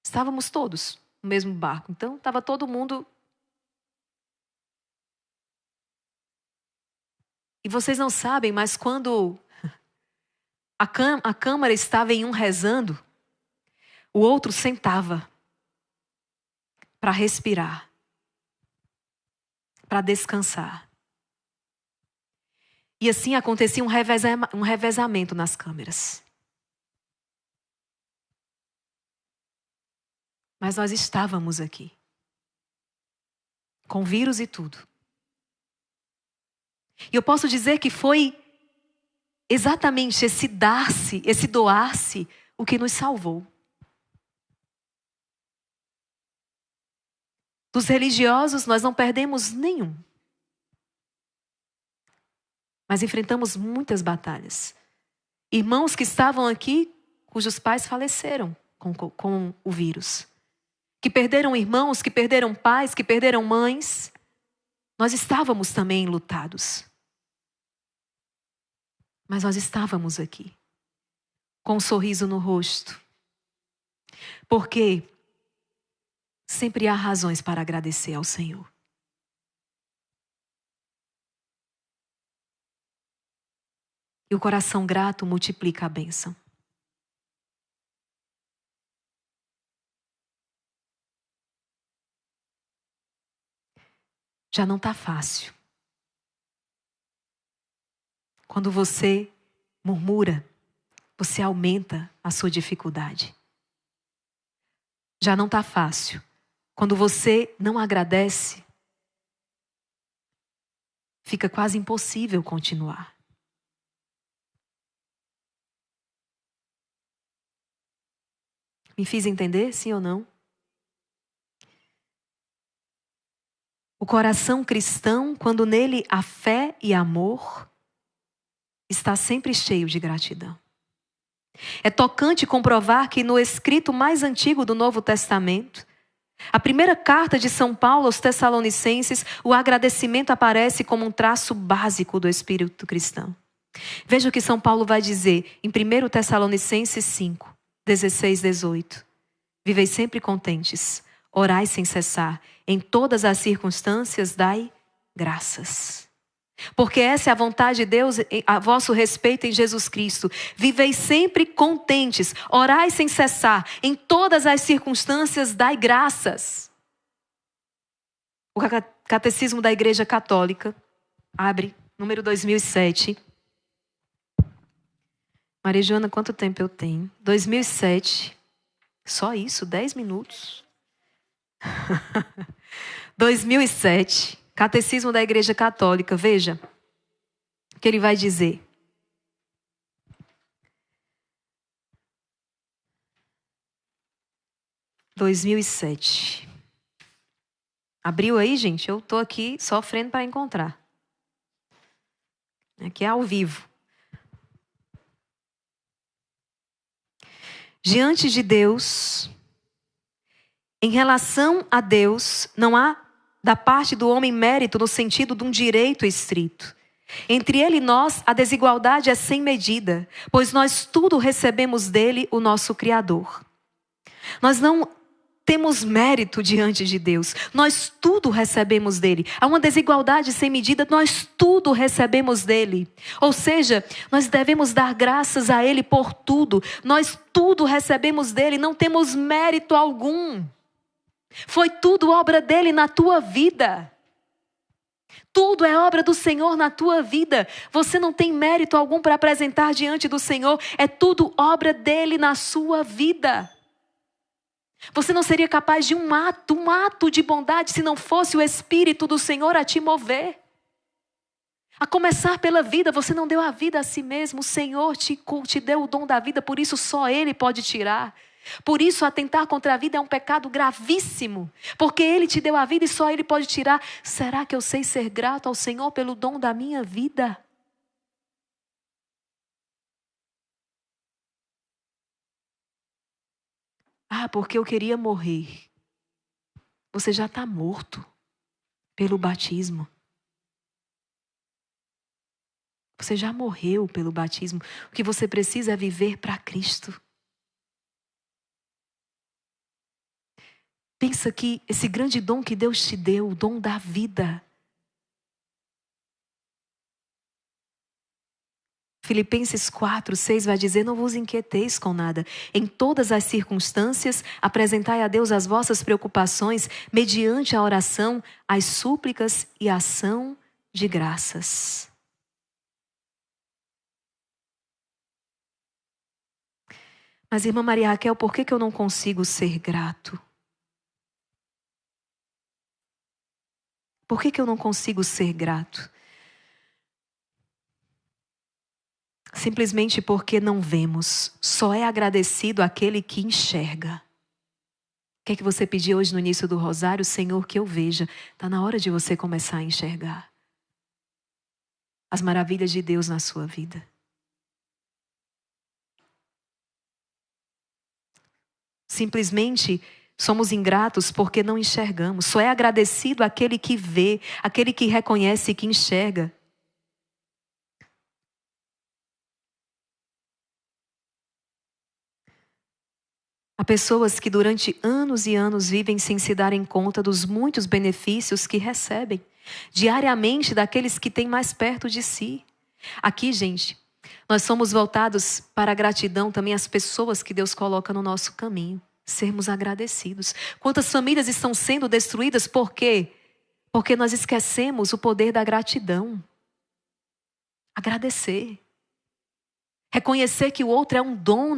Estávamos todos no mesmo barco, então estava todo mundo. E vocês não sabem, mas quando a câmara estava em um rezando, o outro sentava para respirar, para descansar. E assim acontecia um revezamento nas câmeras. Mas nós estávamos aqui, com vírus e tudo. E eu posso dizer que foi exatamente esse dar-se, esse doar-se, o que nos salvou. Dos religiosos, nós não perdemos nenhum. Mas enfrentamos muitas batalhas. Irmãos que estavam aqui, cujos pais faleceram com o vírus. Que perderam irmãos, que perderam pais, que perderam mães. Nós estávamos também enlutados. Mas nós estávamos aqui, com um sorriso no rosto. Porque sempre há razões para agradecer ao Senhor. E o coração grato multiplica a bênção. Já não está fácil. Quando você murmura, você aumenta a sua dificuldade. Já não está fácil. Quando você não agradece, fica quase impossível continuar. Me fiz entender, sim ou não? O coração cristão, quando nele há fé e amor, está sempre cheio de gratidão. É tocante comprovar que no escrito mais antigo do Novo Testamento, a primeira carta de São Paulo aos Tessalonicenses, o agradecimento aparece como um traço básico do espírito cristão. Veja o que São Paulo vai dizer em 1 Tessalonicenses 5, 16, 18. Vivei sempre contentes, orai sem cessar, em todas as circunstâncias dai graças. Porque essa é a vontade de Deus a vosso respeito em Jesus Cristo. Vivei sempre contentes, orai sem cessar, em todas as circunstâncias dai graças. O Catecismo da Igreja Católica, abre, número 2007. Maria Joana, quanto tempo eu tenho? 2007, só isso, 10 minutos. 2007. Catecismo da Igreja Católica, veja o que ele vai dizer. (2007) Abriu aí, gente? Eu estou aqui sofrendo para encontrar. Aqui é ao vivo. Diante de Deus, em relação a Deus, não há da parte do homem mérito no sentido de um direito estrito. Entre ele e nós, a desigualdade é sem medida, pois nós tudo recebemos dele, o nosso Criador. Nós não temos mérito diante de Deus, nós tudo recebemos dele. Há uma desigualdade sem medida, nós tudo recebemos dele. Ou seja, nós devemos dar graças a ele por tudo, nós tudo recebemos dele, não temos mérito algum. Foi tudo obra dele na tua vida. Tudo é obra do Senhor na tua vida. Você não tem mérito algum para apresentar diante do Senhor. É tudo obra dele na sua vida. Você não seria capaz de um ato de bondade se não fosse o Espírito do Senhor a te mover. A começar pela vida, você não deu a vida a si mesmo. O Senhor te deu o dom da vida, por isso só Ele pode tirar. Por isso, atentar contra a vida é um pecado gravíssimo. Porque Ele te deu a vida e só Ele pode tirar. Será que eu sei ser grato ao Senhor pelo dom da minha vida? Ah, porque eu queria morrer. Você já está morto pelo batismo. Você já morreu pelo batismo. O que você precisa é viver para Cristo. Pensa que esse grande dom que Deus te deu, o dom da vida. Filipenses 4, 6 vai dizer, não vos inquieteis com nada. Em todas as circunstâncias, apresentai a Deus as vossas preocupações, mediante a oração, as súplicas e a ação de graças. Mas, irmã Maria Raquel, por que eu não consigo ser grato? Por que eu não consigo ser grato? Simplesmente porque não vemos. Só é agradecido aquele que enxerga. O que é que você pediu hoje no início do rosário? Senhor, que eu veja. Está na hora de você começar a enxergar as maravilhas de Deus na sua vida. Simplesmente somos ingratos porque não enxergamos. Só é agradecido aquele que vê, aquele que reconhece e que enxerga. Há pessoas que durante anos e anos vivem sem se darem conta dos muitos benefícios que recebem diariamente daqueles que têm mais perto de si. Aqui, gente, nós somos voltados para a gratidão também às pessoas que Deus coloca no nosso caminho. Sermos agradecidos. Quantas famílias estão sendo destruídas? Por quê? Porque nós esquecemos o poder da gratidão. Agradecer. Reconhecer que o outro é um dom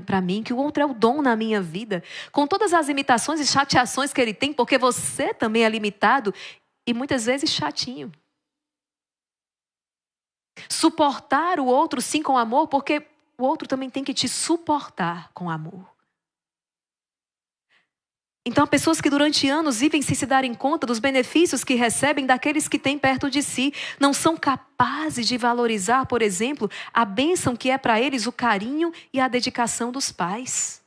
para mim, que o outro é o dom na minha vida. Com todas as limitações e chateações que ele tem, porque você também é limitado e muitas vezes chatinho. Suportar o outro sim com amor, porque o outro também tem que te suportar com amor. Então, há pessoas que durante anos vivem sem se darem conta dos benefícios que recebem daqueles que têm perto de si. Não são capazes de valorizar, por exemplo, a bênção que é para eles o carinho e a dedicação dos pais.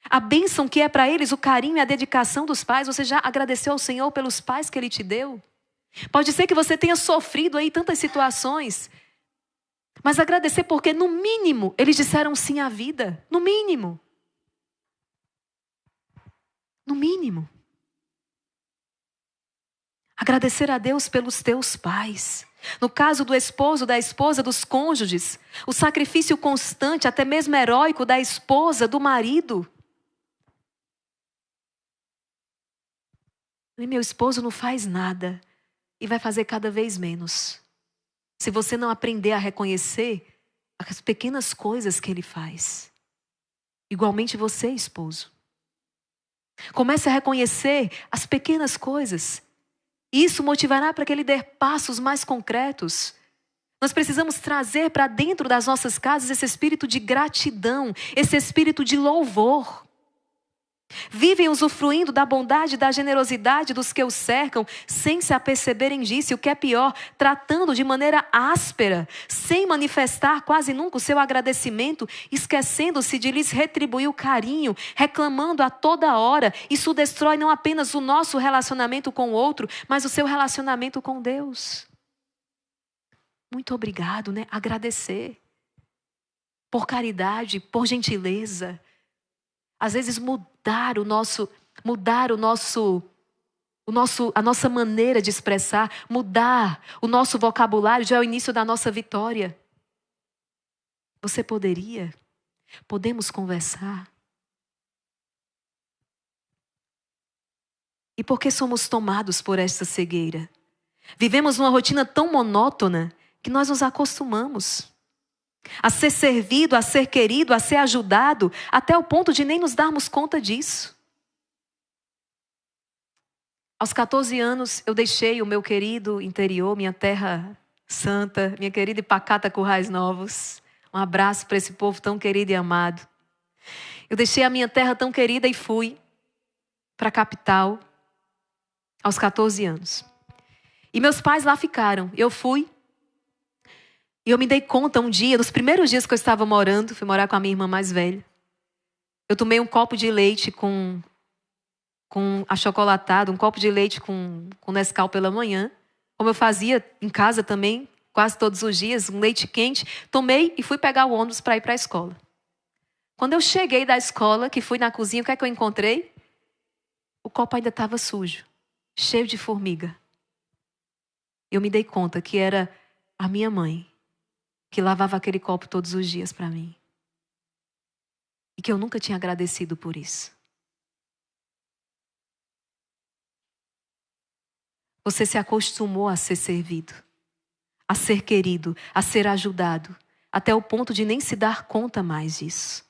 A bênção que é para eles o carinho e a dedicação dos pais. Você já agradeceu ao Senhor pelos pais que Ele te deu? Pode ser que você tenha sofrido aí tantas situações. Mas agradecer porque, no mínimo, eles disseram sim à vida. No mínimo. No mínimo. Agradecer a Deus pelos teus pais. No caso do esposo, da esposa, dos cônjuges. O sacrifício constante, até mesmo heróico, da esposa, do marido. E meu esposo não faz nada. E vai fazer cada vez menos. Se você não aprender a reconhecer as pequenas coisas que ele faz. Igualmente você, esposo. Comece a reconhecer as pequenas coisas. Isso motivará para que ele dê passos mais concretos. Nós precisamos trazer para dentro das nossas casas esse espírito de gratidão, esse espírito de louvor. Vivem usufruindo da bondade e da generosidade dos que os cercam, sem se aperceberem disso, e o que é pior, tratando de maneira áspera, sem manifestar quase nunca o seu agradecimento, esquecendo-se de lhes retribuir o carinho, reclamando a toda hora. Isso destrói não apenas o nosso relacionamento com o outro, mas o seu relacionamento com Deus. Muito obrigado, né? Agradecer. Por caridade, por gentileza. Às vezes mudar a nossa maneira de expressar, mudar o nosso vocabulário já é o início da nossa vitória. Você poderia? Podemos conversar? E por que somos tomados por esta cegueira? Vivemos numa rotina tão monótona que nós nos acostumamos a ser servido, a ser querido, a ser ajudado, até o ponto de nem nos darmos conta disso. Aos 14 anos, eu deixei o meu querido interior, minha terra santa, minha querida e pacata Currais Novos. Um abraço para esse povo tão querido e amado. Eu deixei a minha terra tão querida e fui para a capital aos 14 anos. E meus pais lá ficaram. Eu fui. E eu me dei conta um dia, nos primeiros dias que eu estava morando, fui morar com a minha irmã mais velha. Eu tomei um copo de leite com achocolatado, um copo de leite com Nescau pela manhã. Como eu fazia em casa também, quase todos os dias, um leite quente. Tomei e fui pegar o ônibus para ir para a escola. Quando eu cheguei da escola, que fui na cozinha, o que é que eu encontrei? O copo ainda estava sujo, cheio de formiga. Eu me dei conta que era a minha mãe que lavava aquele copo todos os dias para mim. E que eu nunca tinha agradecido por isso. Você se acostumou a ser servido, a ser querido, a ser ajudado, até o ponto de nem se dar conta mais disso.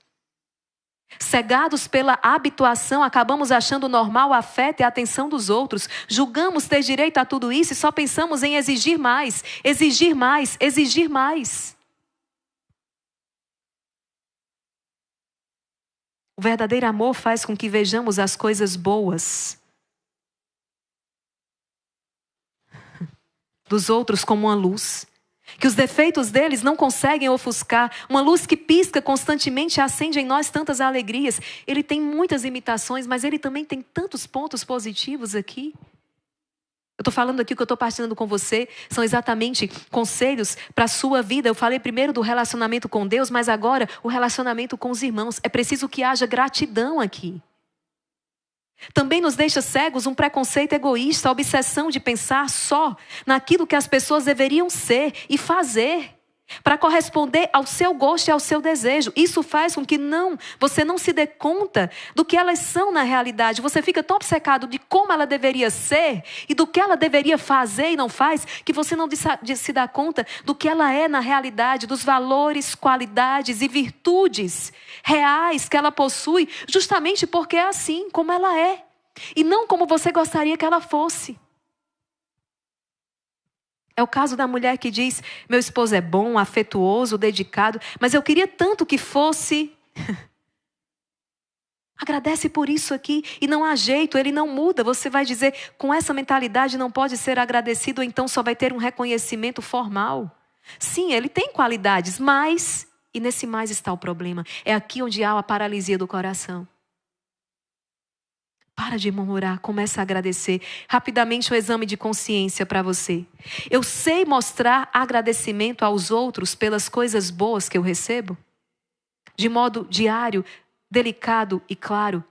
Cegados pela habituação, acabamos achando normal o afeto e a atenção dos outros. Julgamos ter direito a tudo isso e só pensamos em exigir mais, exigir mais, exigir mais. O verdadeiro amor faz com que vejamos as coisas boas dos outros como uma luz, que os defeitos deles não conseguem ofuscar, uma luz que pisca constantemente e acende em nós tantas alegrias. Ele tem muitas imitações, mas ele também tem tantos pontos positivos aqui. Eu estou falando aqui, o que eu estou partilhando com você são exatamente conselhos para a sua vida. Eu falei primeiro do relacionamento com Deus, mas agora o relacionamento com os irmãos. É preciso que haja gratidão aqui. Também nos deixa cegos um preconceito egoísta, a obsessão de pensar só naquilo que as pessoas deveriam ser e fazer para corresponder ao seu gosto e ao seu desejo. Isso faz com que você não se dê conta do que elas são na realidade. Você fica tão obcecado de como ela deveria ser e do que ela deveria fazer e não faz, que você não se dá conta do que ela é na realidade, dos valores, qualidades e virtudes reais que ela possui, justamente porque é assim como ela é e não como você gostaria que ela fosse. É o caso da mulher que diz: meu esposo é bom, afetuoso, dedicado, mas eu queria tanto que fosse Agradece por isso aqui e não há jeito, ele não muda. Você vai dizer, com essa mentalidade não pode ser agradecido, ou então só vai ter um reconhecimento formal. Sim, ele tem qualidades, mas, e nesse mais está o problema, é aqui onde há a paralisia do coração. Para de murmurar, começa a agradecer. Rapidamente um exame de consciência para você. Eu sei mostrar agradecimento aos outros pelas coisas boas que eu recebo? De modo diário, delicado e claro.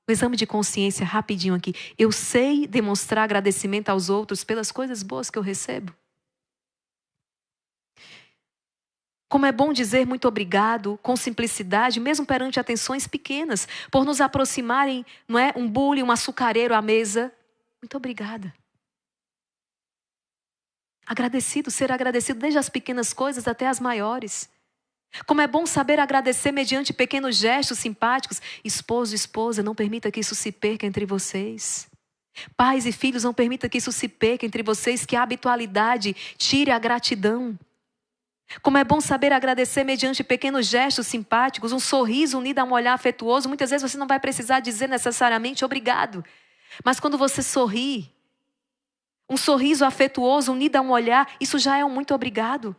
O exame de consciência rapidinho aqui. Eu sei demonstrar agradecimento aos outros pelas coisas boas que eu recebo? Como é bom dizer muito obrigado, com simplicidade, mesmo perante atenções pequenas, por nos aproximarem, não é? Um bule, um açucareiro à mesa. Muito obrigada. Agradecido, ser agradecido desde as pequenas coisas até as maiores. Como é bom saber agradecer mediante pequenos gestos simpáticos. Esposo e esposa, não permita que isso se perca entre vocês. Pais e filhos, não permita que isso se perca entre vocês, que a habitualidade tire a gratidão. Como é bom saber agradecer mediante pequenos gestos simpáticos, um sorriso unido a um olhar afetuoso. Muitas vezes você não vai precisar dizer necessariamente obrigado. Mas quando você sorri, um sorriso afetuoso unido a um olhar, isso já é um muito obrigado.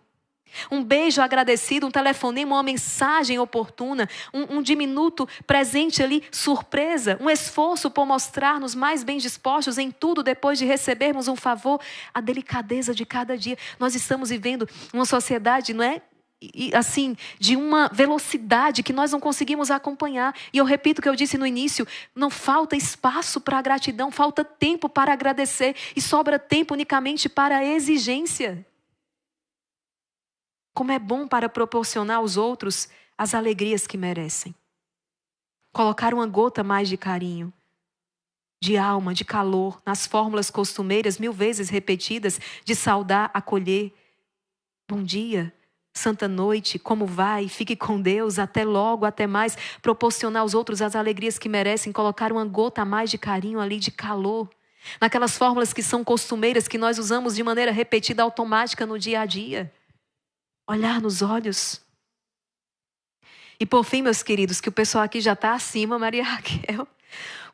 Um beijo agradecido, um telefonema, uma mensagem oportuna, um diminuto presente ali, surpresa, um esforço por mostrar-nos mais bem dispostos em tudo depois de recebermos um favor, a delicadeza de cada dia. Nós estamos vivendo uma sociedade, não é? E, assim, de uma velocidade que nós não conseguimos acompanhar. E eu repito o que eu disse no início, não falta espaço para a gratidão, falta tempo para agradecer e sobra tempo unicamente para a exigência. Como é bom para proporcionar aos outros as alegrias que merecem. Colocar uma gota mais de carinho, de alma, de calor, nas fórmulas costumeiras, 1000 vezes repetidas, de saudar, acolher. Bom dia, santa noite, como vai? Fique com Deus, até logo, até mais. Proporcionar aos outros as alegrias que merecem, colocar uma gota a mais de carinho ali, de calor. Naquelas fórmulas que são costumeiras, que nós usamos de maneira repetida, automática no dia a dia. Olhar nos olhos. E por fim, meus queridos, que o pessoal aqui já está acima, Maria Raquel.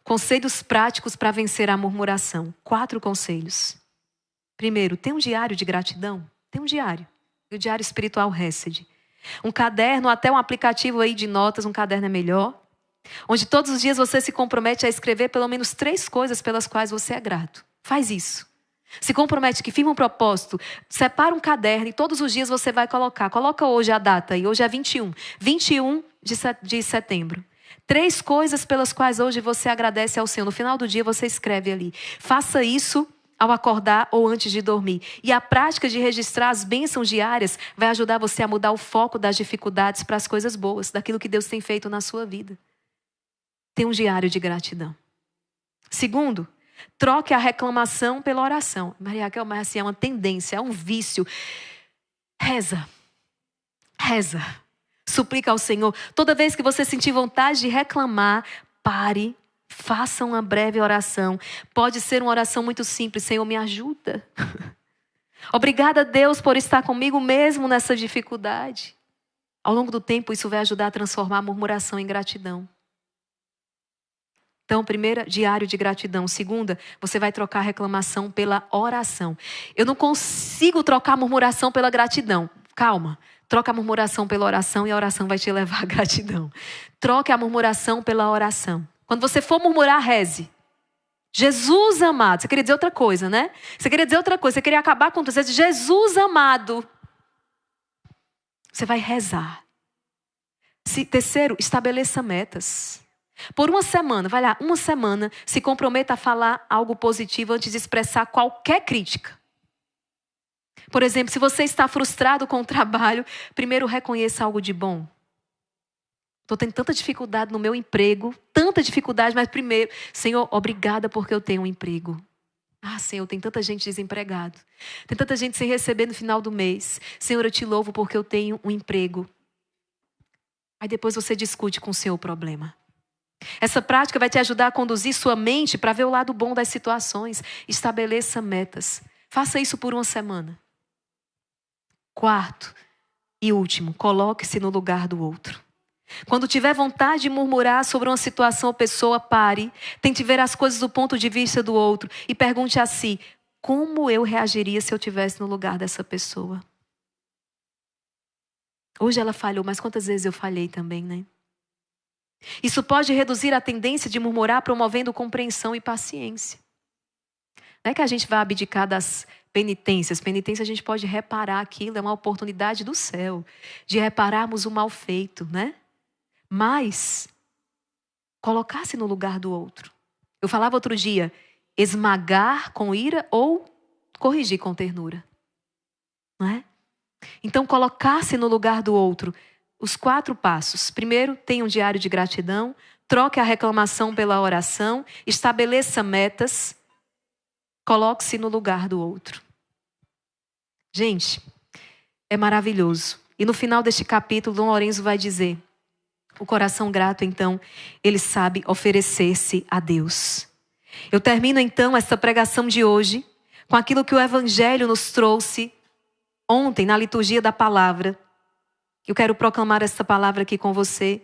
Conselhos práticos para vencer a murmuração. 4 conselhos. Primeiro, tem um diário de gratidão? Tem um diário. O diário espiritual Hesed. Um caderno, até um aplicativo aí de notas, um caderno é melhor. Onde todos os dias você se compromete a escrever pelo menos 3 coisas pelas quais você é grato. Faz isso. Se compromete que firma um propósito, separa um caderno e todos os dias você vai colocar. Coloca hoje a data aí, hoje é 21 de setembro. 3 coisas pelas quais hoje você agradece ao Senhor. No final do dia você escreve ali. Faça isso ao acordar ou antes de dormir. E a prática de registrar as bênçãos diárias vai ajudar você a mudar o foco das dificuldades para as coisas boas, daquilo que Deus tem feito na sua vida. Tem um diário de gratidão. Segundo, troque a reclamação pela oração. Maria Raquel, mas assim, é uma tendência, é um vício. Reza. Reza. Suplica ao Senhor. Toda vez que você sentir vontade de reclamar, pare, faça uma breve oração. Pode ser uma oração muito simples. Senhor, me ajuda. Obrigada, Deus, por estar comigo mesmo nessa dificuldade. Ao longo do tempo, isso vai ajudar a transformar a murmuração em gratidão. Então, primeira, diário de gratidão. Segunda, você vai trocar a reclamação pela oração. Eu não consigo trocar a murmuração pela gratidão. Calma. Troca a murmuração pela oração e a oração vai te levar à gratidão. Troque a murmuração pela oração. Quando você for murmurar, reze. Jesus amado. Você queria dizer outra coisa, né? Você queria dizer outra coisa. Você queria acabar com tudo. Você diz, Jesus amado. Você vai rezar. Terceiro, estabeleça metas. Por uma semana, vai lá, uma semana, se comprometa a falar algo positivo antes de expressar qualquer crítica. Por exemplo, se você está frustrado com o trabalho, primeiro reconheça algo de bom. Estou tendo tanta dificuldade no meu emprego, tanta dificuldade, mas primeiro, Senhor, obrigada porque eu tenho um emprego. Ah, Senhor, tem tanta gente desempregada. Tem tanta gente sem receber no final do mês. Senhor, eu te louvo porque eu tenho um emprego. Aí depois você discute com o seu problema. Essa prática vai te ajudar a conduzir sua mente para ver o lado bom das situações. Estabeleça metas. Faça isso por uma semana. Quarto e último, coloque-se no lugar do outro. Quando tiver vontade de murmurar sobre uma situação ou pessoa, pare. Tente ver as coisas do ponto de vista do outro e pergunte a si: como eu reagiria se eu estivesse no lugar dessa pessoa? Hoje ela falhou, mas quantas vezes eu falhei também, né? Isso pode reduzir a tendência de murmurar, promovendo compreensão e paciência. Não é que a gente vai abdicar das penitências. Penitência a gente pode reparar aquilo, é uma oportunidade do céu de repararmos o mal feito, né? Mas colocar-se no lugar do outro. Eu falava outro dia, esmagar com ira ou corrigir com ternura. Não é? Então, colocar-se no lugar do outro. Os 4 passos. Primeiro, tenha um diário de gratidão. Troque a reclamação pela oração. Estabeleça metas. Coloque-se no lugar do outro. Gente, é maravilhoso. E no final deste capítulo, Dom Lourenço vai dizer: o coração grato, então, ele sabe oferecer-se a Deus. Eu termino, então, essa pregação de hoje com aquilo que o Evangelho nos trouxe ontem, na liturgia da palavra. Eu quero proclamar essa palavra aqui com você,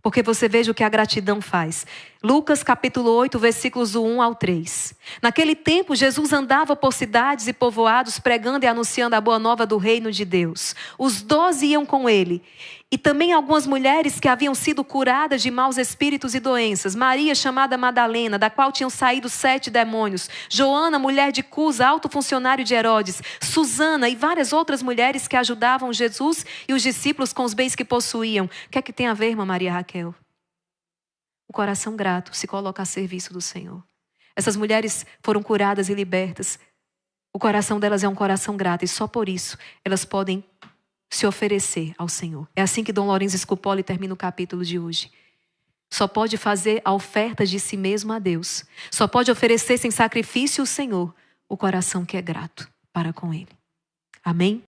porque você veja o que a gratidão faz. Lucas capítulo 8, versículos do 1 ao 3. Naquele tempo, Jesus andava por cidades e povoados, pregando e anunciando a boa nova do reino de Deus. Os 12 iam com ele. E também algumas mulheres que haviam sido curadas de maus espíritos e doenças. Maria, chamada Madalena, da qual tinham saído 7 demônios. Joana, mulher de Cusa, alto funcionário de Herodes. Susana e várias outras mulheres que ajudavam Jesus e os discípulos com os bens que possuíam. O que é que tem a ver, irmã Maria Raquel? O coração grato se coloca a serviço do Senhor. Essas mulheres foram curadas e libertas. O coração delas é um coração grato e só por isso elas podem se oferecer ao Senhor. É assim que Dom Lourenço Scupoli termina o capítulo de hoje. Só pode fazer a oferta de si mesmo a Deus. Só pode oferecer sem sacrifício o Senhor o coração que é grato para com Ele. Amém?